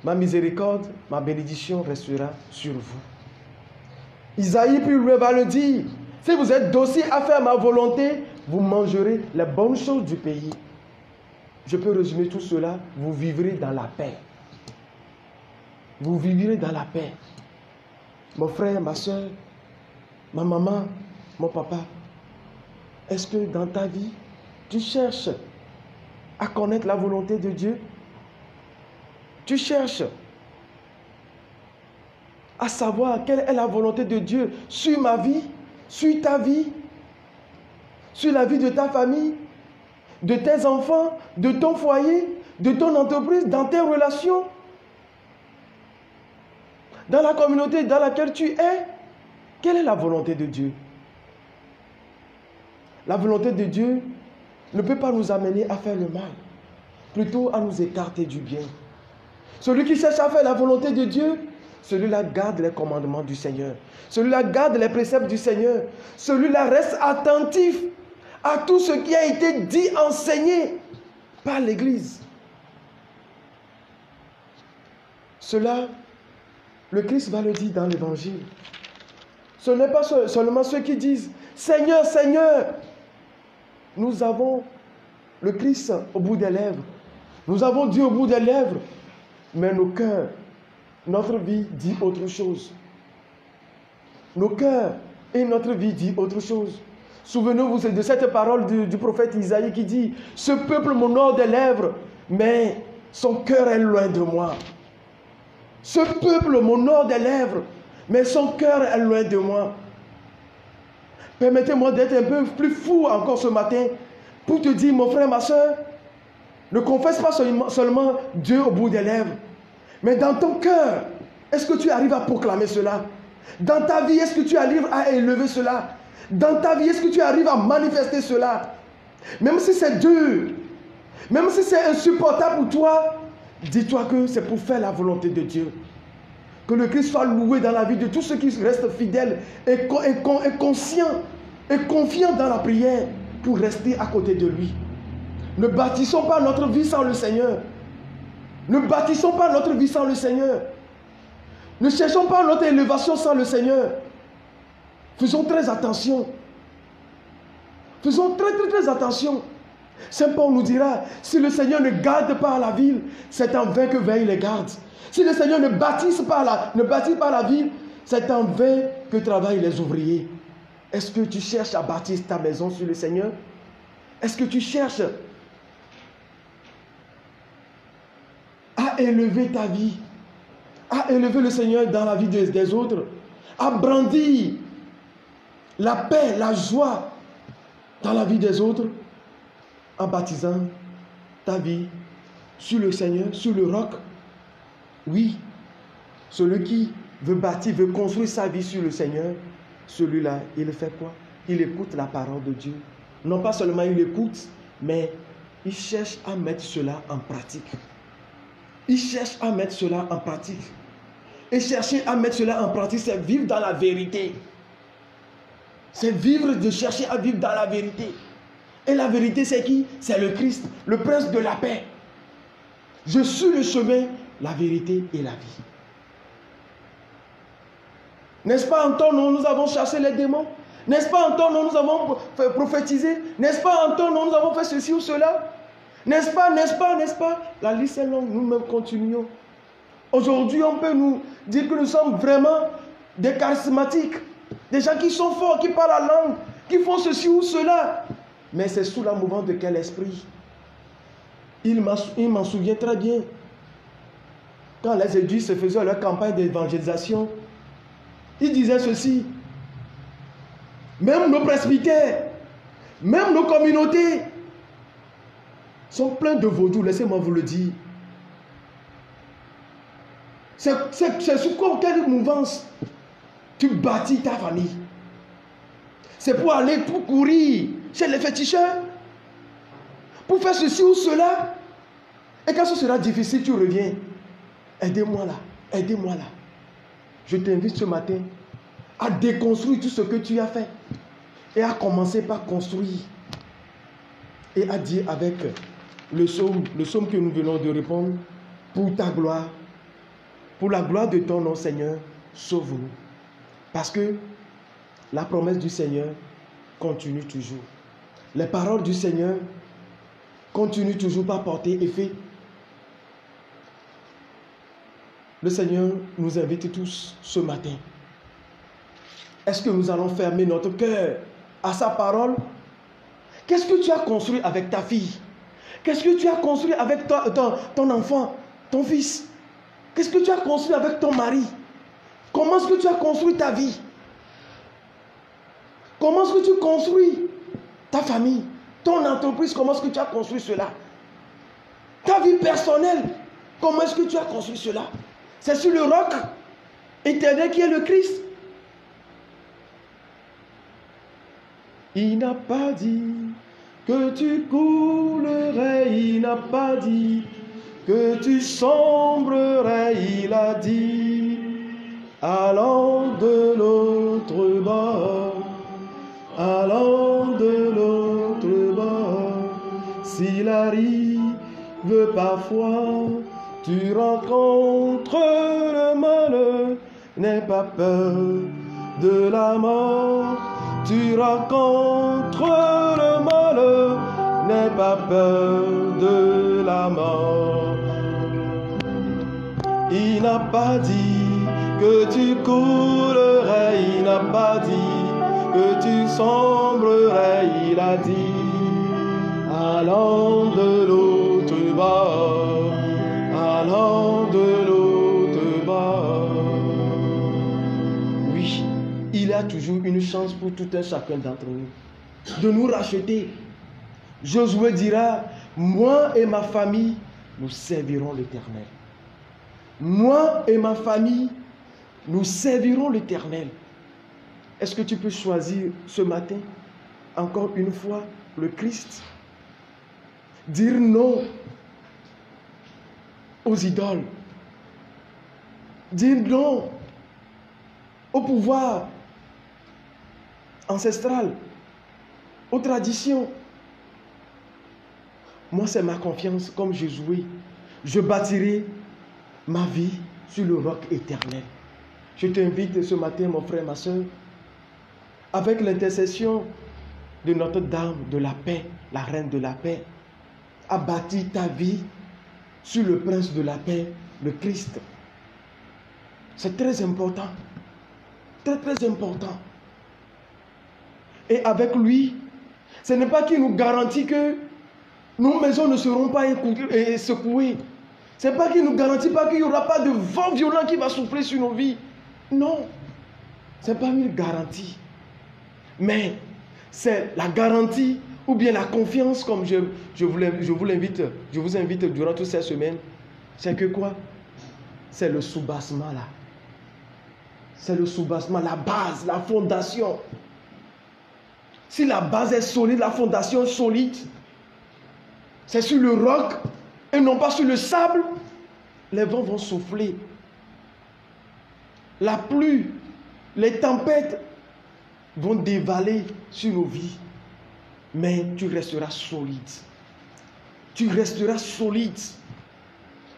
ma miséricorde, ma bénédiction restera sur vous. Isaïe puis lui va le dire, si vous êtes docile à faire ma volonté, vous mangerez les bonnes choses du pays. Je peux résumer tout cela, vous vivrez dans la paix. Vous vivrez dans la paix. Mon frère, ma soeur, ma maman, mon papa, est-ce que dans ta vie, tu cherches à connaître la volonté de Dieu? Tu cherches à savoir quelle est la volonté de Dieu sur ma vie, sur ta vie, sur la vie de ta famille, de tes enfants, de ton foyer, de ton entreprise, dans tes relations, dans la communauté dans laquelle tu es. Quelle est la volonté de Dieu? La volonté de Dieu ne peut pas nous amener à faire le mal, plutôt à nous écarter du bien. Celui qui cherche à faire la volonté de Dieu, celui-là garde les commandements du Seigneur. Celui-là garde les préceptes du Seigneur. Celui-là reste attentif à tout ce qui a été dit, enseigné par l'Église. Cela, le Christ va le dire dans l'Évangile. Ce n'est pas seulement ceux qui disent « Seigneur, Seigneur !» Nous avons le Christ au bout des lèvres. Nous avons Dieu au bout des lèvres. Mais nos cœurs, notre vie dit autre chose. Nos cœurs et notre vie dit autre chose. Souvenez-vous de cette parole du prophète Isaïe qui dit « Ce peuple m'honore des lèvres, mais son cœur est loin de moi. » Ce peuple m'honore des lèvres, mais son cœur est loin de moi. Permettez-moi d'être un peu plus fou encore ce matin pour te dire, mon frère, ma soeur, ne confesse pas seulement Dieu au bout des lèvres, mais dans ton cœur, est-ce que tu arrives à proclamer cela? Dans ta vie, est-ce que tu arrives à élever cela? Dans ta vie, est-ce que tu arrives à manifester cela? Même si c'est dur, même si c'est insupportable pour toi, dis-toi que c'est pour faire la volonté de Dieu. Que le Christ soit loué dans la vie de tous ceux qui restent fidèles et conscients et confiants dans la prière pour rester à côté de lui. Ne bâtissons pas notre vie sans le Seigneur. Ne bâtissons pas notre vie sans le Seigneur. Ne cherchons pas notre élévation sans le Seigneur. Faisons très attention. Faisons très attention. Saint Paul nous dira, si le Seigneur ne garde pas la ville, c'est en vain que veillent les gardes. Si le Seigneur ne bâtisse pas la ville, c'est en vain que travaillent les ouvriers. Est-ce que tu cherches à bâtir ta maison sur le Seigneur? Est-ce que tu cherches à élever ta vie, à élever le Seigneur dans la vie des autres, à brandir la paix, la joie dans la vie des autres, en baptisant ta vie sur le Seigneur, sur le roc? Oui, celui qui veut bâtir, veut construire sa vie sur le Seigneur, celui-là, il fait quoi? Il écoute la parole de Dieu. Non pas seulement il écoute, mais il cherche à mettre cela en pratique. Il cherche à mettre cela en pratique. Et chercher à mettre cela en pratique, c'est vivre dans la vérité. C'est vivre, de chercher à vivre dans la vérité. Et la vérité, c'est qui? C'est le Christ, le prince de la paix. Je suis le chemin, la vérité et la vie. N'est-ce pas en ton nom nous avons chassé les démons? N'est-ce pas en ton nom nous avons prophétisé? N'est-ce pas en ton nom nous avons fait ceci ou cela? N'est-ce pas, n'est-ce pas, n'est-ce pas? La liste est longue, nous-mêmes continuons. Aujourd'hui, on peut nous dire que nous sommes vraiment des charismatiques, des gens qui sont forts, qui parlent la langue, qui font ceci ou cela. Mais c'est sous la mouvance de quel esprit? Il m'en souvient très bien. Quand les églises faisaient leur campagne d'évangélisation, ils disaient ceci: même nos presbytères, même nos communautés sont pleins de vaudous, laissez-moi vous le dire. C'est sous quelle mouvance tu bâtis ta famille? C'est pour aller, pour courir chez les féticheurs, pour faire ceci ou cela. Et quand ce sera difficile, tu reviens. Aidez-moi là, aidez-moi là. Je t'invite ce matin à déconstruire tout ce que tu as fait et à commencer par construire et à dire avec le psaume que nous venons de répondre: pour ta gloire, pour la gloire de ton nom, Seigneur, sauve-nous. Parce que la promesse du Seigneur continue toujours. Les paroles du Seigneur continuent toujours par porter effet. Le Seigneur nous invite tous ce matin. Est-ce que nous allons fermer notre cœur à sa parole? Qu'est-ce que tu as construit avec ta fille? Qu'est-ce que tu as construit avec ton enfant, ton fils? Qu'est-ce que tu as construit avec ton mari? Comment est-ce que tu as construit ta vie? Comment est-ce que tu construis ta famille, ton entreprise? Comment est-ce que tu as construit cela? Ta vie personnelle, comment est-ce que tu as construit cela? C'est sur le roc éternel qui est le Christ. Il n'a pas dit que tu coulerais, il n'a pas dit que tu sombrerais, il a dit: allons de l'autre bord, allons de l'autre bord. S'il arrive parfois, tu rencontres le malheur, n'aie pas peur de la mort. Tu rencontres le malheur, n'aie pas peur de la mort. Il n'a pas dit que tu coulerais, il n'a pas dit que tu sombrerais, il a dit: allons de l'autre bord, allons de l'autre bord. Oui, il y a toujours une chance pour tout un chacun d'entre nous de nous racheter. Josué dira: moi et ma famille, nous servirons l'Éternel. Moi et ma famille, nous servirons l'Éternel. Est-ce que tu peux choisir ce matin, encore une fois, le Christ? Dire non aux idoles. Dire non au pouvoir ancestral, aux traditions. Moi, c'est ma confiance comme Josué. Je bâtirai ma vie sur le roc éternel. Je t'invite ce matin, mon frère, ma soeur, avec l'intercession de Notre-Dame de la paix, la reine de la paix, a bâti ta vie sur le prince de la paix, le Christ. C'est très important. Très, très important. Et avec lui, ce n'est pas qu'il nous garantit que nos maisons ne seront pas secouées. Ce n'est pas qu'il nous garantit pas qu'il n'y aura pas de vent violent qui va souffler sur nos vies. Non. Ce n'est pas une garantie. Mais c'est la garantie ou bien la confiance, comme je vous invite durant toutes ces semaines. C'est que quoi? C'est le soubassement là. C'est le soubassement, la base, la fondation. Si la base est solide, la fondation est solide, c'est sur le roc et non pas sur le sable, les vents vont souffler. La pluie, les tempêtes vont dévaler sur nos vies. Mais tu resteras solide. Tu resteras solide.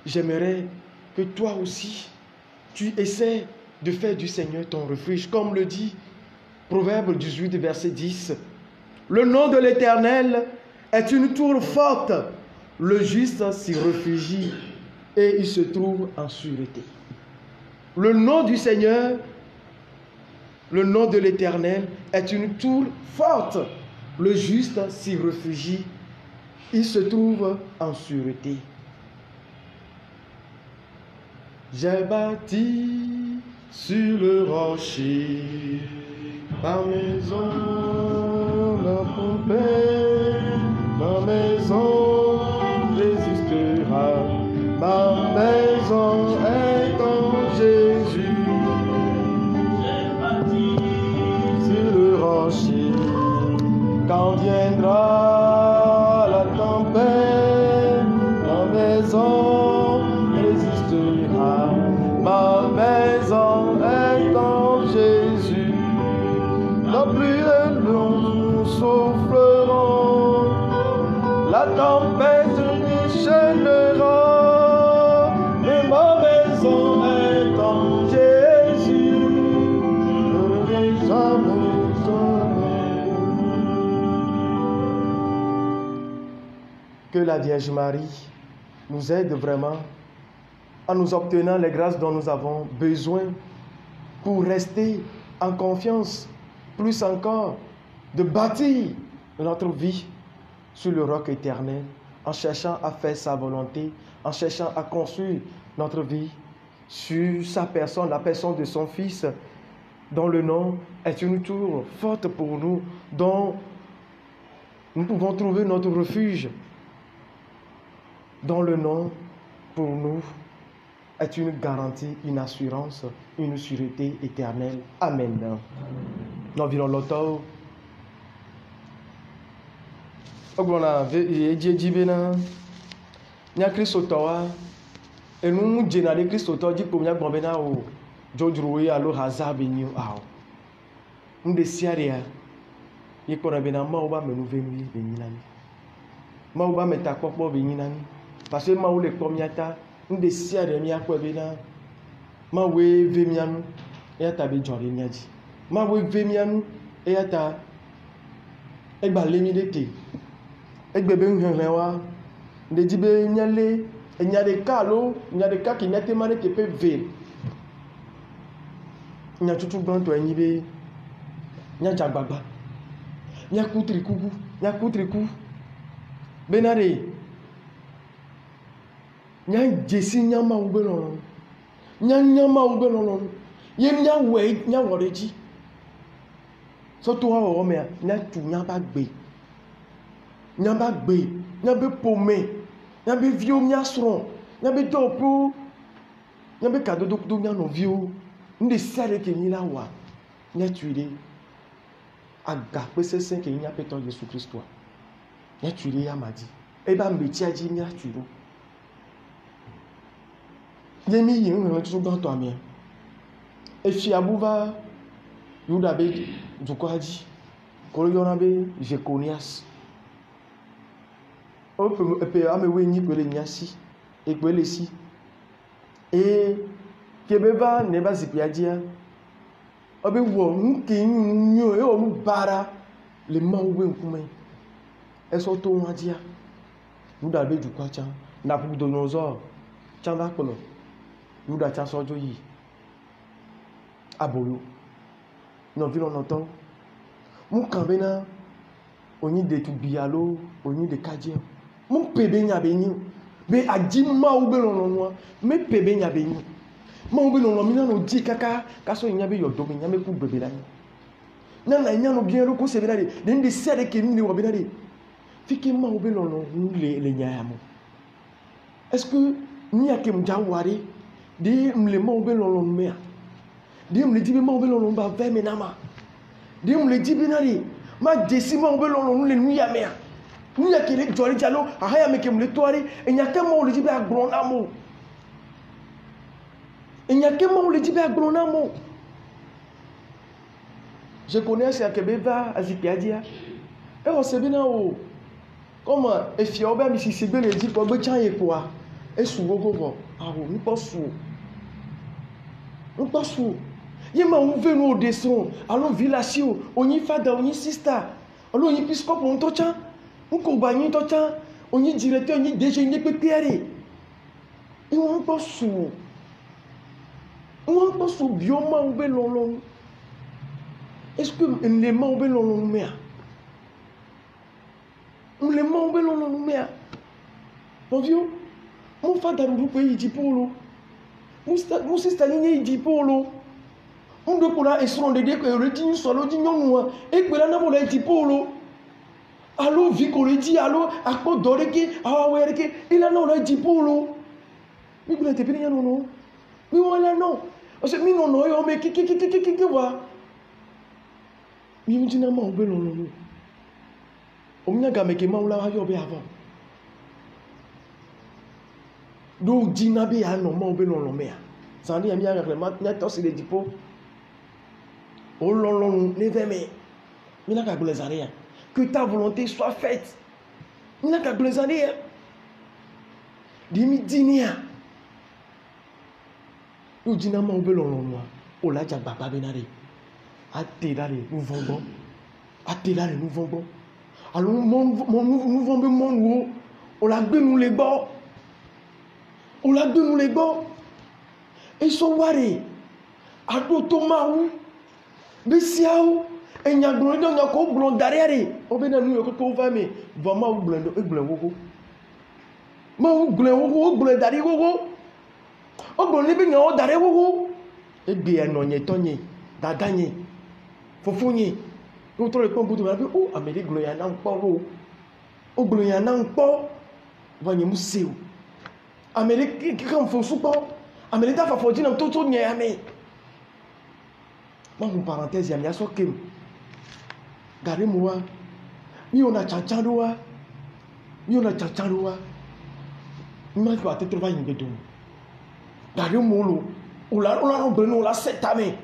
J'aimerais que toi aussi, tu essaies de faire du Seigneur ton refuge. Comme le dit Proverbe 18, verset 10. Le nom de l'Éternel est une tour forte. Le juste s'y réfugie et il se trouve en sûreté. Le nom du Seigneur, le nom de l'Éternel est une tour forte. Le juste s'y réfugie, il se trouve en sûreté. J'ai bâti sur le rocher ma maison, la paix, ma maison résistera. Ma maison est en Jésus. J'ai bâti sur le rocher. Quand viendra la tempête, ma maison résistera. Ma maison est en Jésus. La pluie et le vent souffleront. La tempête déchaînera. Mais ma maison est en Jésus. Je ne vais jamais tomber. Que la Vierge Marie nous aide vraiment en nous obtenant les grâces dont nous avons besoin pour rester en confiance, plus encore, de bâtir notre vie sur le roc éternel, en cherchant à faire sa volonté, en cherchant à construire notre vie sur sa personne, la personne de son Fils, dont le nom est une tour forte pour nous, dont nous pouvons trouver notre refuge, dont le nom pour nous est une garantie, une assurance, une sûreté éternelle. Amen. Nous vivons l'auto. Oglona eji bena nya Kristo towa enu jena de Kristo to ji ko nya gbon bena o jojuru yi alo hazab ni o nde siaria yi ko na bena ma o ba menu vemi be nyina ni ma o ba meta popo be nyina ni parce que ma o le ko miata nde siaria mi akwa bena ma we vemianu ya ta be jore nyaji ma we vemianu e ya ta egba lemi de te egbebe nhehre wa ndeji be nyale enyade kalo nyade ka ki nyate mane ke pe ve nya tutu gban to enyi be nya jagbagba nya kutriku benare nya jesi nya ma ugbe no nya ma ugbe no ye nya we nya woreji so to wa o me nya tu nya ba gbe nyamba gbe nyabe pome nyabe vio nyasron nyabe dopo nyabe kadodo do nyano vio nde sare ke nyila wa nyatuire aga pesese ke nyape to Yesu Kristo nyatuire ya madi e ba mbeti aji nyatuiro yemi yin nwe tutu gan to ami e fi abuva yuda be dukwaji ko yona be Jeconias epe amewe nyi kwele nyasi ekwele si e kebeba neba zipiadia obe wo nki nyo e o mu bara les mains ouvertes comme elles sont au Madia. Nous d'abord du quoi tiens, n'a plus de nos ors, tiens là que nous d'attendre sur Joyi. Abolo. Nous vivons longtemps. Mon cambena, on y des tout bialo, on y des cadien. Mon bébé n'y a béni. Mais à 10 mois ou bien on mais bébé n'y a béni. Mon bébé on a mis dit caca, casso n'y a béni au domaine, n'y a même pour bébé là. N'a n'y a no bien le coup c'est vrai. D'un des serres qui nous ont bien dit. Fique moi ou bien on les nyamo. Est-ce que n'y a que m'jawari, dit me les mains ou bien on met. Dit me les dit mains ou bien on va vers menama. Dit me les dit bien allez. Ma décima ou bien on les nuit à mer. Nous y a que les jolly dialogues, à rien mais que me les toiler, et il n'y a qu'un mot le dit à grand amour. Il n'y a qu'un mot le dit à grand amour. Je connais ce que Beva a dit Piadia. Et on sait bien où. Comme et Fioba, mais si c'est bien le dit pour Betchan et quoi. Et sous Gogo. Ah, nous pas sous. Nous pas sous. Il m'a ouvert nos dessins. Allons village, on y fait dans une sister. Allons y piscope, on t'entend. On compagne t'entend. On y directeur, on y déjeuner pépéré. Et on pas sous. On pas sous bioma ouvert long. Est-ce que les mains ouvertes l'ont mis? Les mains ouvertes l'ont mis. Mon vieux, mon frère d'Arou pays dit pour l'eau. Mon sister il dit pour l'eau. On doit pour la esson de dire que le dit sur l'eau dit non et que la n'a dit pour l'eau. Allô, Vico le dit allô, à quoi doreki, ah ouais, il a non dit pour l'eau. Mais vous n'êtes pas bien non. Mais voilà non. Parce que non non, mais qui va. Mais on dit non, on veut non. On n'a qu'à mettre ma oula ayo be avant. Donc dinabe a non, on veut non mais. Ça dit ami avec le mat, n'a pas c'est des dipos. Oh non, les vermes. Mais n'a qu'à les arrêter. Que ta volonté soit faite. N'a qu'à les arrêter. Dimi dinia. Nous disons on veut non. On l'a déjà papa benare. Attelare, nous vendons. Attelare, nous vendons. Alors, nous vendons mon haut. On l'a donné nous les bords. On l'a donné nous les bords. Ils sont warés. À Tomaou, Bessiaou, et il y a un blond derrière. On va nous le coup va mais vraiment ou blond et blond. Ma ou blond derrière. On blond les baignons derrière. Et bien non, y est tonné. Dadanye. Fofonye. Nous trouvons le point de vue. Oh, Amérique Gloyana en polo. Oh, Gloyana en polo. Voyez, moussé. Amérique qui comme faut soupant. Amérique a fait fortune en tout tour niamé. Moi, une parenthèse, il y a soké. Gardez-moi. Mi on a tchancharoua. Mi on a tchancharoua. Mi m'a fait trouver une bédou. Gardez-moi. On l'a sept amés.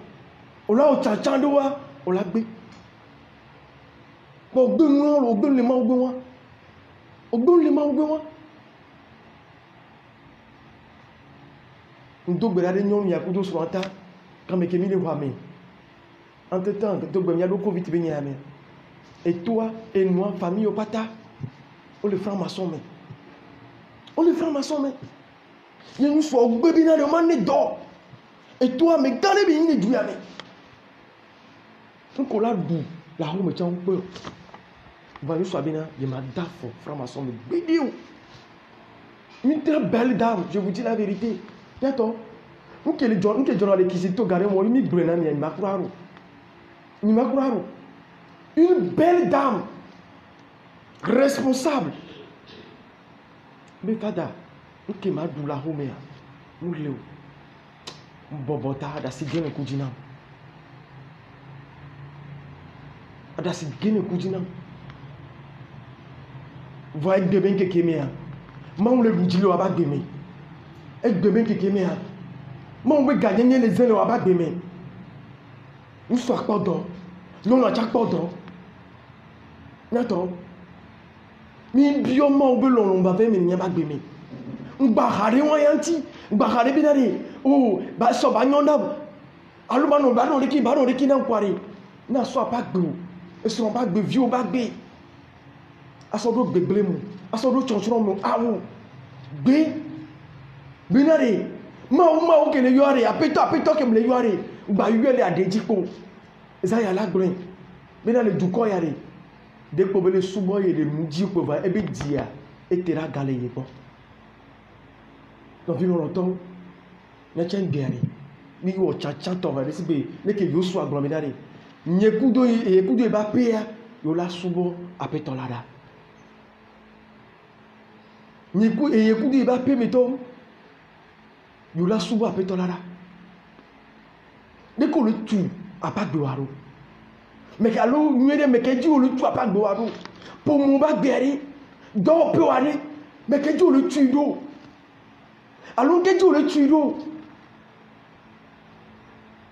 On l'a tchancharoua. On l'a bé. Bon, on donne les mains au besoin. On donne les mains au besoin. On doit regarder nous, il y a beaucoup de choses à faire. Quand mes kémis les voient, mais entre-temps, il y a le Covid qui vient. Et toi et moi, famille au pata, on les francs-maçons. On les francs-maçons. Il y a une fois où bébé n'a pas de d'or. Et toi, mais quand les bénis ne jouent jamais. Donc on l'a dit, la roue me tient un peu. Vous voyez, soit bien, il m'a dit, franc-maçon, mais vidéo. Une très belle dame, je vous dis la vérité. D'accord? Nous qui les gens qui s'y sont garés, moi, il m'a croire. Il m'a croire. Une belle dame, responsable. Mais fada, nous qui m'a dit la roue, mais nous l'avons. Bobota, c'est bien un coup de adasi gene kujina voy deben ke kemia mon le bujilo aba deme e deben ke kemia mon we gagner les zelo aba deme nous soit pas do non na jak pas do nato mi bioma obelon ba ve mi nya ba deme ngba hare won yanti ngba hare binare oh ba so ba nyonda aluma no ba no riki na kwari na so pa gbo esrɔ̃ ba gbe viwo ba gbe asɔ ɖo gbegble mu asɔ ɖo tsɔtsrɔ̃ mu awu gbe bena ɖe mawu ke le yɔa ɖe aƒetɔ ke me le yɔa ɖe gba yɔe le aɖe dzi kpo ezaya la gblɔe bena le dukɔ ya ɖe dekpo be le subɔ ye le nu dzi kpo va ebe dia etera ga le ye gbɔ nɔvi lɔlɔtɔwo netsɛ ŋgbea ɖe mi wɔ tsatsãtɔ va ɖe si be leke Yosua gblɔ mi da ɖe nye kudo ye ba pea yo la subɔ aƒetɔ la ɖa ye kudo ye ba pe mi tɔ yo la subɔ aƒetɔ la ɖa ne ko le tu apagbewa ɖo meke alo nyuie ɖe meke dzi wo le tu apagbewa ɖo ƒomo ba gbea ɖe dɔwɔƒewa ɖe meke dzi wo le tui ɖo alo nke dzi wo le tui ɖo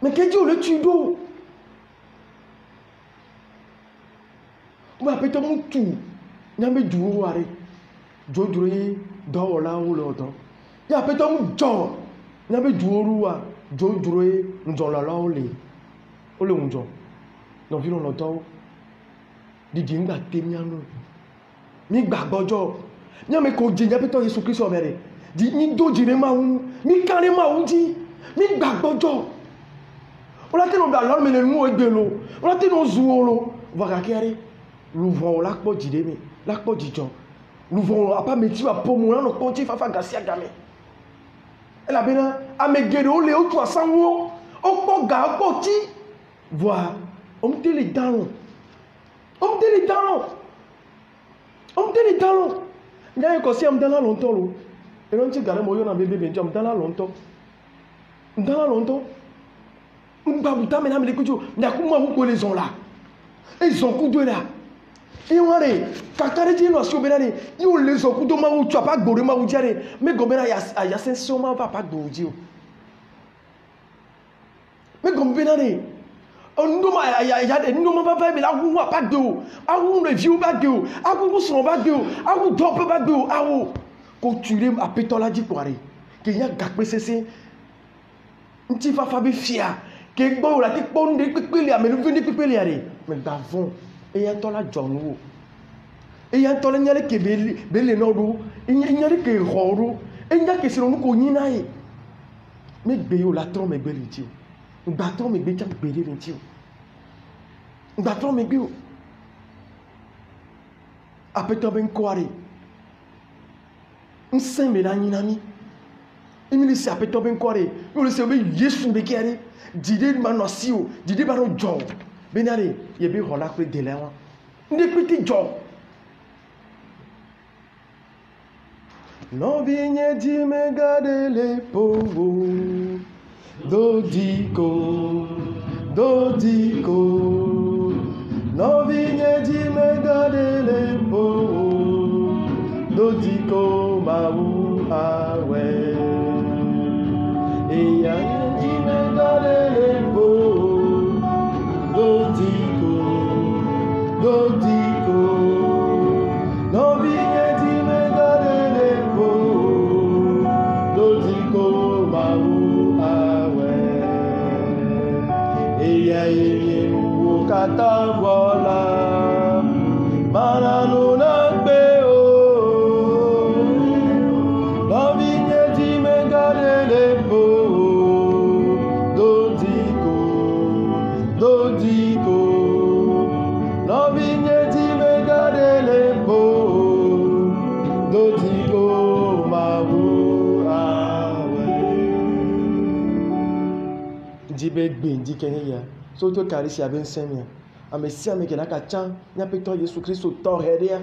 meke dzi wo le tui ɖo wo aƒetɔ mu tu nyame duwo wa ɖe dzodro ye dɔwɔlawo le ɔdɔ ye aƒetɔ mu dzɔ nyame duwo ɖo wa dzodro ye ŋdzɔlɔlawo le wo le ŋdzɔ nɔvi lɔlɔtɔwo didi ŋgba te mianu mi gba gbɔdzɔ nyame ko dzi aƒetɔ Yesu Kristo me ɖe di mi do dzi ɖe Mawu mi ka ɖe Mawu dzi mi gba gbɔdzɔ wala te no da lɔri me le nuwo egbe lo wala te no zuwo lo va gake ɖe luvɔ la kpɔ dzi ɖe me la kpɔ dzidzɔ luvɔ apa me tsi va ƒomo la nɔ kpɔ tsi fafa gasia game elabena ame geɖewo le wotu asanguwo wokpɔ ga wokpɔ tsi voa omte le dalɔ omte le dalɔ omte le dalɔ nyaye kɔsi amdala lɔntɔ lo ɛnɔ ŋuti ga ɖe me woyɔna bebebe ŋuti amdala lɔntɔ amdala lɔntɔ ŋgbabuta me na me le kutsu nyaku mawu ko le zɔn la ezɔn kudo la ewa ɖe kaka ɖe dzi nɔ asi wo bena ɖe yi wo le zɔn kudo mawu tso apa gbo ɖe mawu dzia ɖe me gɔme bena ayasɛnsɛwo ma va apa gbo dzi o me gɔme bena ɖe nudoma vava me la awu apa gbe o awu ɖeviwo ba gbe o awu srɔ̃ ba gbe o awu dɔwɔƒe ba gbe o awo ko tui ɖe aƒetɔ la dzi kpɔa ɖe ke nya gakpe sese ŋuti fafa be fia ke gbɔ o la te kpɔ nu ɖe kpekpe le ame nuvi ɖe kpekpe le ɖe me gba vɔ eya ŋutɔ la dzɔ nu wo eya ŋutɔ la nya ɖe ke be le nɔ ɖo enya ɖe ke xɔ ɖo enya ke srɔ̃ nu ko nyi na ye me gbe ye o la trɔ megbe le ŋuti o gba trɔ megbe tsa gbe ɖe le ŋuti o gba trɔ megbe o aƒetɔ be ŋkɔa ɖe ŋsẽ me la nyi na mi emi le se aƒetɔ be ŋkɔa ɖe mi le se be Yesu be kia ɖe didi ma nɔ si o didi ma nɔ dzɔ bena ɖe ye be xɔ la kple de la wa ŋɖe kpete dzɔ nɔvi nye dzime ga ɖe le powo dodiko nɔvi nye dzime ga ɖe le powo dodiko mawu awɛ eya nye dzime ga ɖe le powo dodiko nɔvi nye dzime ga ɖe le powo dodiko mawu awɛ eya ye nuwo katã wɔla mana nu na gbe o nɔvi nye dzime ga ɖe le powo dodiko nɔvi nye dzime ga ɖe le powo dodiko mawu awɛ dzi be gbe ŋdi ke ne ya soto kari si abe ŋsẽ mia ame sia ame ke la ka tsã miaƒetɔ Yesu Kristo tɔxɛ ɖea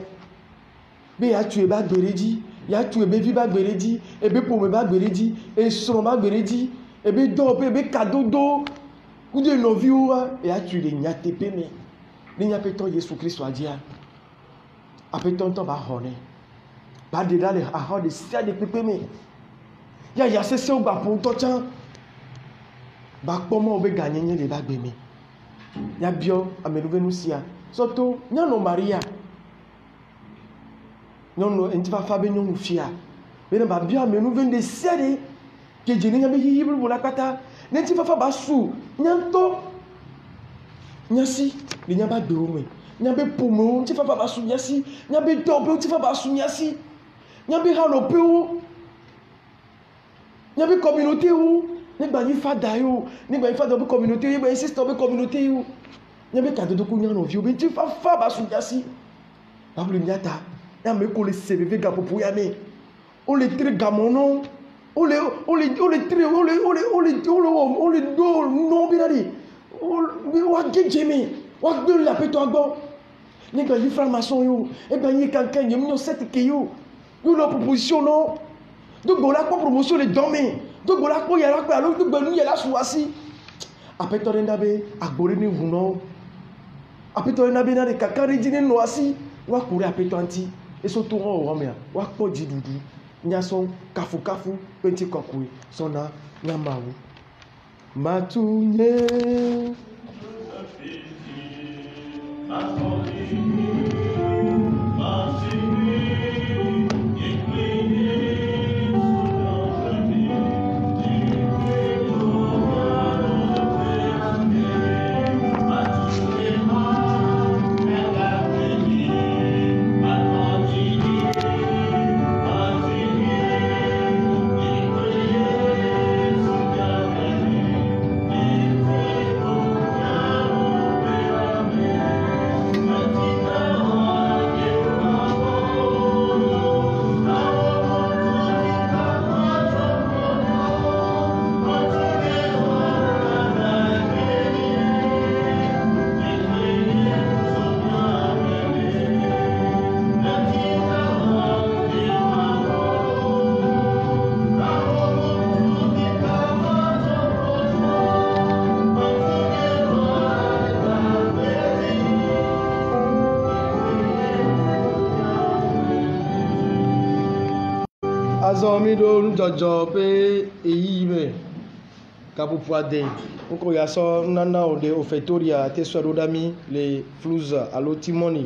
be ya tu ebe agbe ɖe dzi ya tu ebe vi ba gbe ɖe dzi ebe ƒome ba gbe ɖe dzi esrɔ̃ ba gbe ɖe dzi ebe dɔwɔƒe ebe kadodo kudo nɔviwo wa ya tu le nyateƒe me ne miaƒetɔ Yesu Kristo adzia aƒetɔ ŋutɔ ba xɔ nɛ ba ɖe ɖa le axɔ ɖe sia ɖe kpekpe me ya ya sesẽwo gba ƒo ŋutɔ tsã ba kpɔ mɔ be ganyenye le ba gbe me ya biɔ amenuvenu sia sɔto nyɔnu Maria nyɔnu ŋutifafa be nyɔnu fia bena ba biɔ amenuvenu ɖe sia ɖe ke dze ne nya be hihi blibo la kpata ne ŋutifafa ba su nya ŋutɔ nya si le nya ba gbewo me Nyabe poumou, tu vas pas sounyasi. Nyabe tobe, tu vas pas sounyasi. Nyabe hanope ou. Nyabe communauté ou. Nyabe ni fada ou. Nyabe fada ou communauté, nyabe insiste ou communauté ou. Nyabe kado de kounya no vieux, tu vas pas sounyasi. Abli nyata. Yame ko le serve gapo pour yame. On les traite gamono. On les do non binari. On gejeme. On de la peto agbo. Ni ga yi franc-maçon yo. E ga yi kankan yo mi set ke yo. Yo la proposition non. Do go la promotion les dormir. Do go la ko yara pe alo do gbenu yela suwasi. Apeto rendabe agbore ni huno. Apeto rendabe na de kakari jini no asi. Wa kure apeto anti. Et surtout on romea. Wa ko jidudu. Nyason kafu kafu penti kokwe sona nyamawu matunye azomi do njojo pe eyi me kapupuade nko ya so nana ode ofetoria te so do dami les flous alo timoni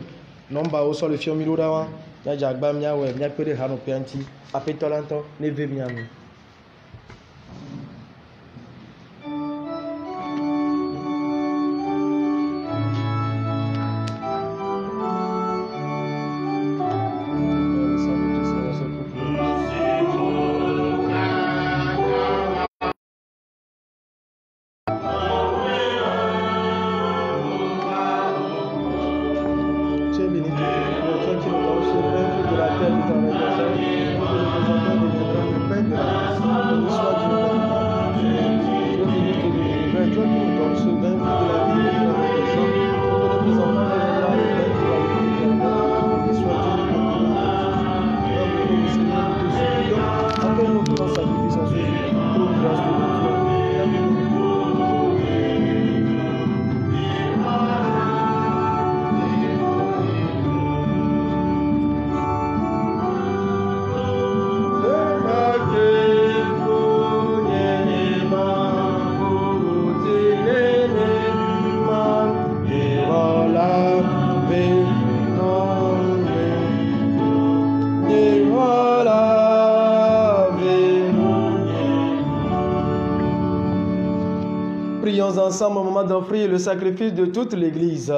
nomba o so le fiomi do dawa ya jagba mia we mia pere hanu pianti apetolanto ne ve miami. Prions ensemble au moment d'offrir le sacrifice de toute l'Église.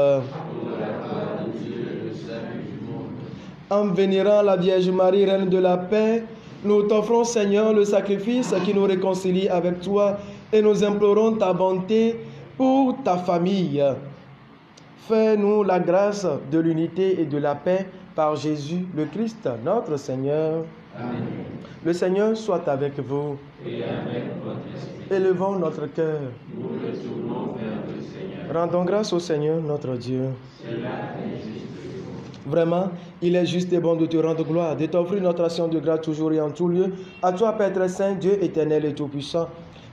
En vénérant la Vierge Marie, Reine de la paix, nous t'offrons, Seigneur, le sacrifice qui nous réconcilie avec toi et nous implorons ta bonté pour ta famille. Fais-nous la grâce de l'unité et de la paix par Jésus le Christ, notre Seigneur. Amen. Le Seigneur soit avec vous. Et avec votre esprit. Élevons notre cœur. Nous le tournons vers le Seigneur. Rendons grâce au Seigneur, notre Dieu. Vraiment, il est juste et bon de te rendre gloire, de t'offrir notre action de grâce toujours et en tout lieu. À toi, Père très saint, Dieu éternel et tout-puissant,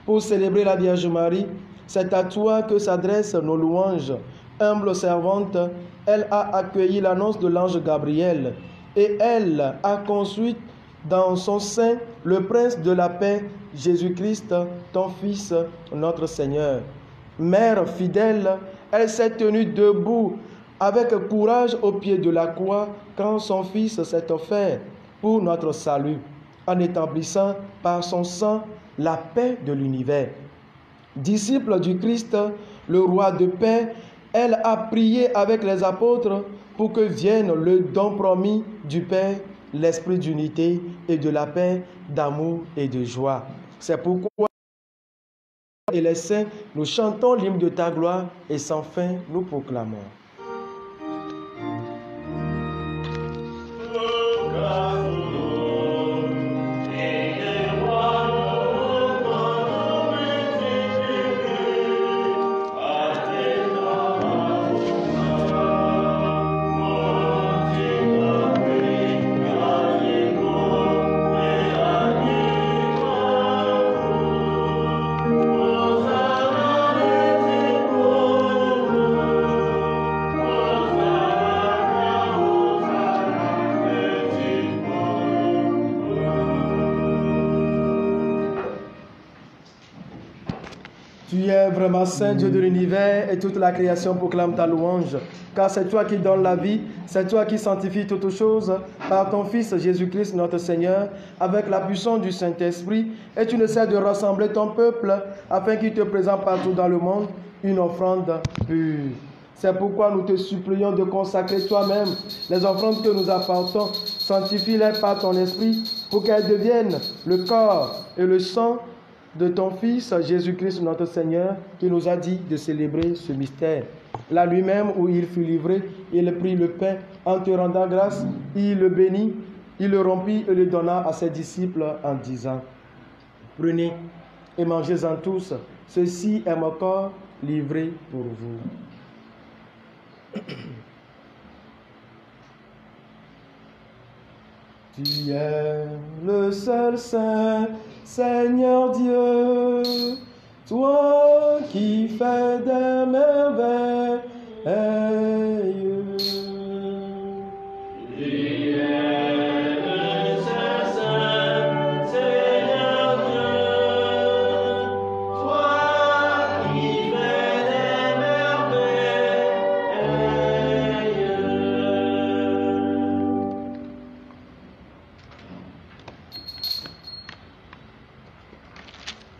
pour célébrer la Vierge Marie. C'est à toi que s'adressent nos louanges. Humble servante, elle a accueilli l'annonce de l'ange Gabriel et elle a construit dans son sein le prince de la paix, Jésus-Christ, ton Fils, notre Seigneur. Mère fidèle, elle s'est tenue debout avec courage au pied de la croix quand son Fils s'est offert pour notre salut, en établissant par son sang la paix de l'univers. Disciple du Christ, le roi de paix, elle a prié avec les apôtres pour que vienne le don promis du Père, l'esprit d'unité et de la paix, d'amour et de joie. C'est pourquoi, et les saints, nous chantons l'hymne de ta gloire et sans fin nous proclamons. Tu es vraiment Saint Dieu de l'univers et toute la création proclame ta louange. Car c'est toi qui donnes la vie, c'est toi qui sanctifies toutes choses par ton Fils Jésus-Christ notre Seigneur, avec la puissance du Saint-Esprit. Et tu ne cesses de rassembler ton peuple afin qu'il te présente partout dans le monde une offrande pure. C'est pourquoi nous te supplions de consacrer toi-même les offrandes que nous apportons. Sanctifie-les par ton Esprit pour qu'elles deviennent le corps et le sang de ton Fils Jésus-Christ notre Seigneur, qui nous a dit de célébrer ce mystère. Là lui-même où il fut livré, il prit le pain en te rendant grâce, il le bénit, il le rompit et le donna à ses disciples en disant: prenez et mangez-en tous, ceci est mon corps livré pour vous. Tu es le seul Saint, Seigneur Dieu, toi qui fais des merveilles. Tu es le seul Saint, Seigneur Dieu, toi qui fais des merveilles.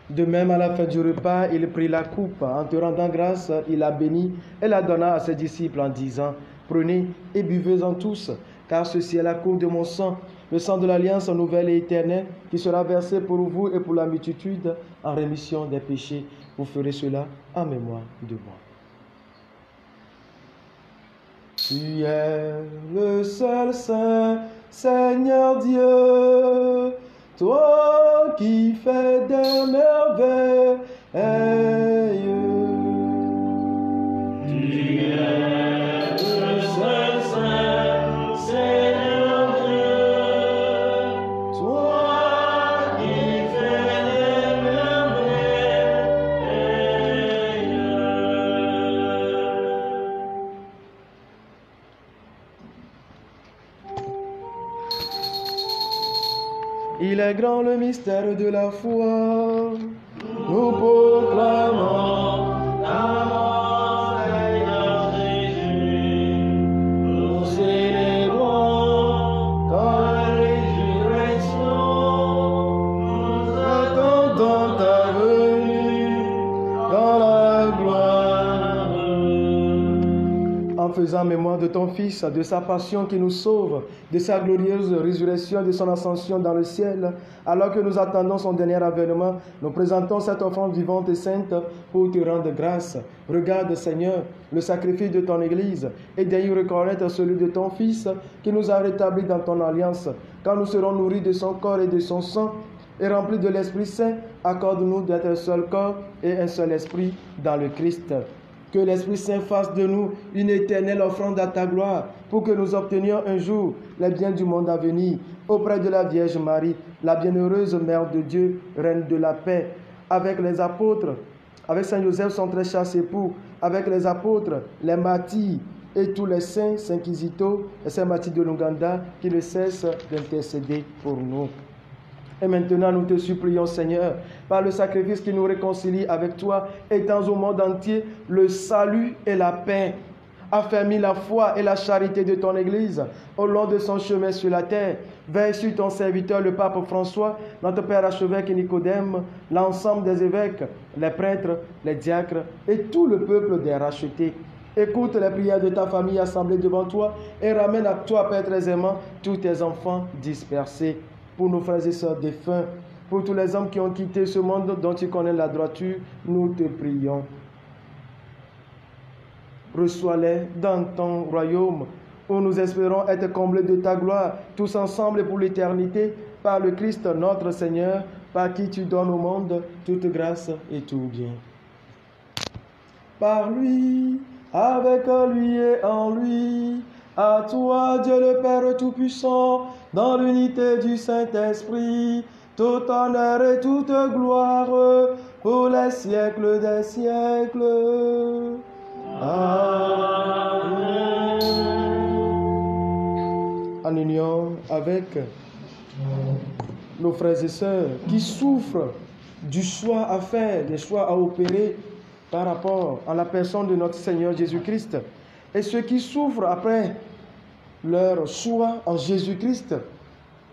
De même, à la fin du repas, il prit la coupe. En te rendant grâce, il la bénit et la donna à ses disciples en disant: prenez et buvez-en tous, car ceci est la coupe de mon sang, le sang de l'alliance nouvelle et éternelle, qui sera versé pour vous et pour la multitude en rémission des péchés. Vous ferez cela en mémoire de moi. Tu es le seul Saint, Seigneur Dieu, toi qui fais des merveilles. Tu es le seul Saint, Seigneur Dieu, toi qui fais des merveilles. Il est grand le mystère de la foi. Nous proclamons La mort, Seigneur Jésus, nous célébrons ta résurrection. Nous attendons ta venue dans la gloire. En faisant mémoire de ton Fils, de sa passion qui nous sauve, de sa glorieuse résurrection, de son ascension dans le ciel, alors que nous attendons son dernier avènement, nous présentons cette offrande vivante et sainte pour te rendre grâce. Regarde, Seigneur, le sacrifice de ton Église et daignes reconnaître celui de ton Fils qui nous a rétablis dans ton alliance. Quand nous serons nourris de son corps et de son sang et remplis de l'Esprit Saint, accorde-nous d'être un seul corps et un seul esprit dans le Christ. Que l'Esprit Saint fasse de nous une éternelle offrande à ta gloire, pour que nous obtenions un jour les biens du monde à venir, auprès de la Vierge Marie, la bienheureuse Mère de Dieu, Reine de la paix, avec les apôtres, avec Saint Joseph, son très cher époux, avec les apôtres, les martyrs et tous les saints, Saint Kizito et Saint Mathilde de l'Ouganda, qui ne cessent d'intercéder pour nous. Et maintenant, nous te supplions, Seigneur, par le sacrifice qui nous réconcilie avec toi, étends au monde entier le salut et la paix. Affermis la foi et la charité de ton Église au long de son chemin sur la terre. Veille sur ton serviteur, le pape François, notre Père archevêque Nicodème, l'ensemble des évêques, les prêtres, les diacres et tout le peuple des rachetés. Écoute les prières de ta famille assemblée devant toi et ramène à toi, Père très aimant, tous tes enfants dispersés. Pour nos frères et sœurs défunts, pour tous les hommes qui ont quitté ce monde dont tu connais la droiture, nous te prions. Reçois-les dans ton royaume, où nous espérons être comblés de ta gloire, tous ensemble et pour l'éternité, par le Christ notre Seigneur, par qui tu donnes au monde toute grâce et tout bien. Par lui, avec lui et en lui, à toi, Dieu le Père Tout-Puissant, dans l'unité du Saint-Esprit, tout honneur et toute gloire pour les siècles des siècles. Amen. En union avec nos frères et sœurs qui souffrent du choix à faire, des choix à opérer par rapport à la personne de notre Seigneur Jésus-Christ, et ceux qui souffrent après leur choix en Jésus-Christ,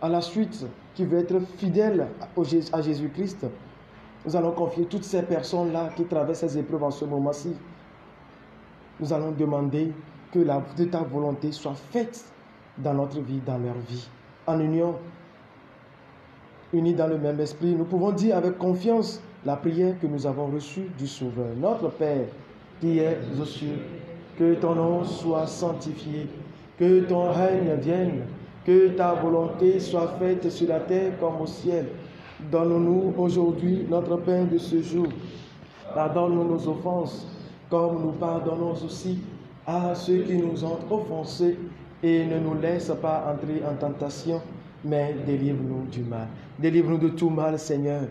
à la suite, qui veut être fidèle à Jésus-Christ, nous allons confier toutes ces personnes-là qui traversent ces épreuves en ce moment-ci. Nous allons demander que de ta volonté soit faite dans notre vie, dans leur vie. En union, unis dans le même esprit, nous pouvons dire avec confiance la prière que nous avons reçue du Sauveur. Notre Père, qui es aux cieux, que ton nom soit sanctifié, que ton règne vienne, que ta volonté soit faite sur la terre comme au ciel. Donne-nous aujourd'hui notre pain de ce jour. Pardonne-nous nos offenses, comme nous pardonnons aussi à ceux qui nous ont offensés, et ne nous laisse pas entrer en tentation, mais délivre-nous du mal. Délivre-nous de tout mal, Seigneur,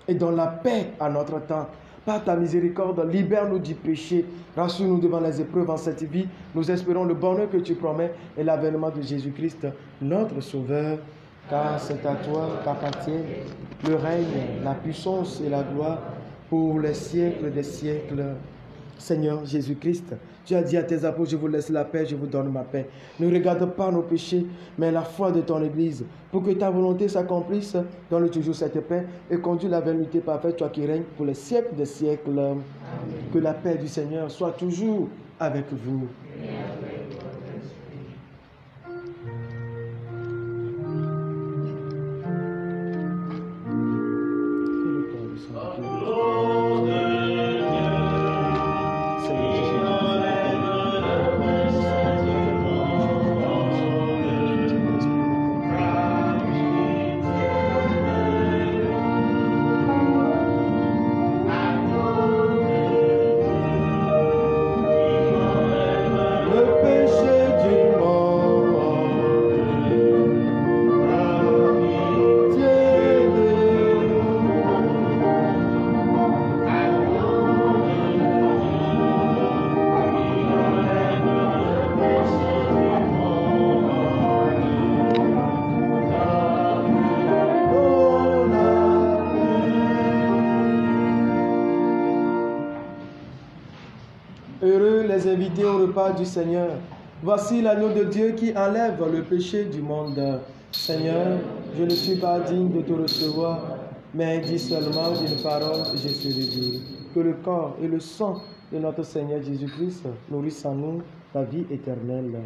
et donne la paix à notre temps. Par ta miséricorde, libère-nous du péché, rassure-nous devant les épreuves en cette vie. Nous espérons le bonheur que tu promets et l'avènement de Jésus-Christ, notre Sauveur, car c'est à toi qu'appartiennent le règne, la puissance et la gloire pour les siècles des siècles. Seigneur Jésus-Christ, tu as dit à tes apôtres, je vous laisse la paix, je vous donne ma paix. Ne regarde pas nos péchés, mais la foi de ton Église, pour que ta volonté s'accomplisse. Donne toujours cette paix et conduis-la vers l'unité parfaite, toi qui règnes pour les siècles des siècles. Amen. Que la paix du Seigneur soit toujours avec vous. Invités au repas du Seigneur. Voici l'agneau de Dieu qui enlève le péché du monde. Seigneur, je ne suis pas digne de te recevoir, mais dis seulement une parole et je serai guéri. Que le corps et le sang de notre Seigneur Jésus-Christ nourrissent en nous la vie éternelle.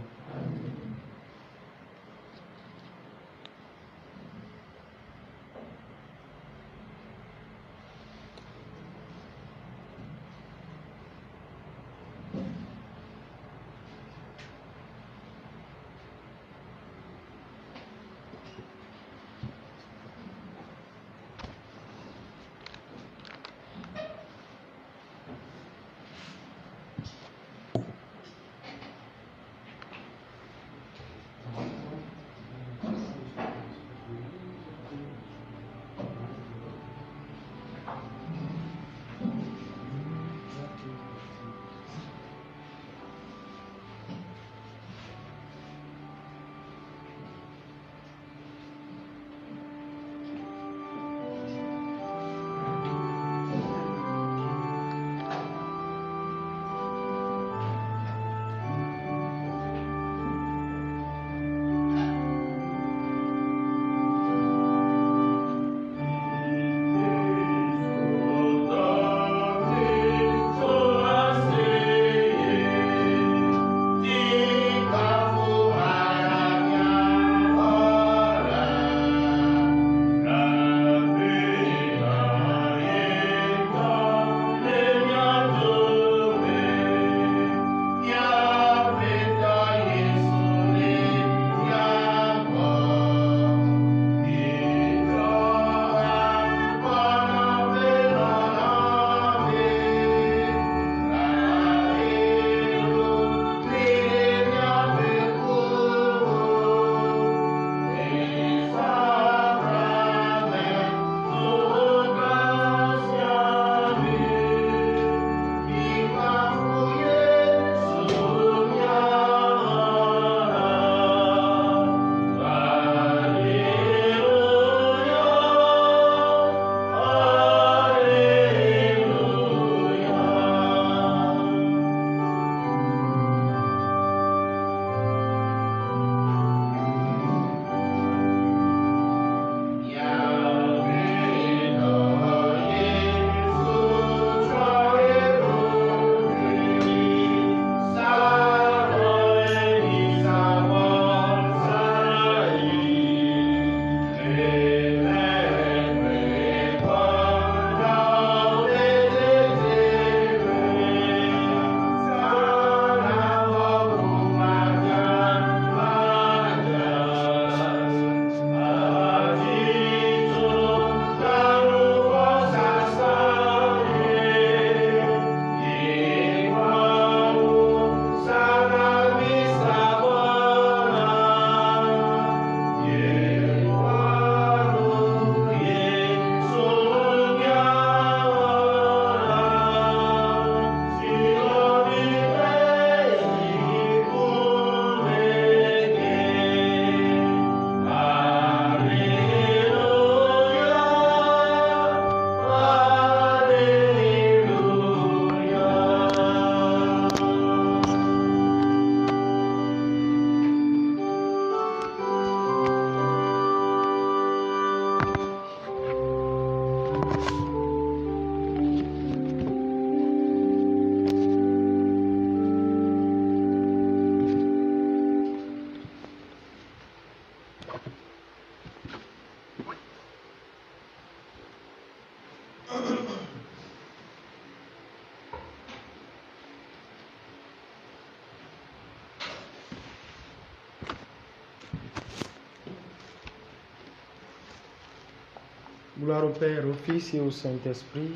Gloire au Père, au Fils et au Saint-Esprit,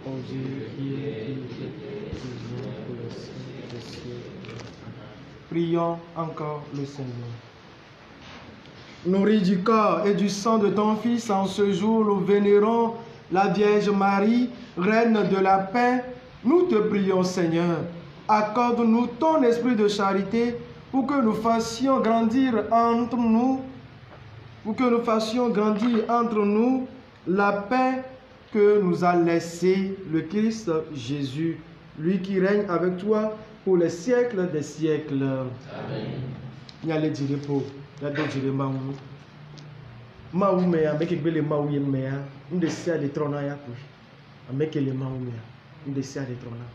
au Dieu qui est toujours pour le siècle des siècles. Prions encore le Seigneur. Nourris du corps et du sang de ton Fils, en ce jour, nous vénérons la Vierge Marie, Reine de la paix. Nous te prions, Seigneur, accorde-nous ton esprit de charité pour que nous fassions grandir entre nous, la paix que nous a laissée le Christ Jésus, lui qui règne avec toi pour les siècles des siècles. Amen. Nyale dire po, ya do dire mawu. Mawu me ameke gbele mawu ye me ya, nde sia de trona ya pu. Ameke le mawu me ya, nde sia de trona.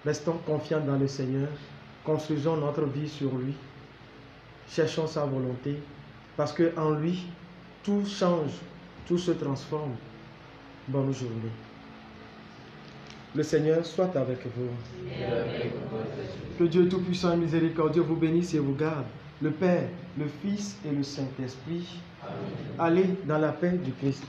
Restons confiants dans le Seigneur, construisons notre vie sur lui. Cherchons sa volonté parce que en lui tout change, tout se transforme. Bonne journée. Le Seigneur soit avec vous. Que Dieu Tout-Puissant et Miséricordieux vous bénisse et vous garde, le Père, le Fils et le Saint-Esprit. Allez dans la paix du Christ.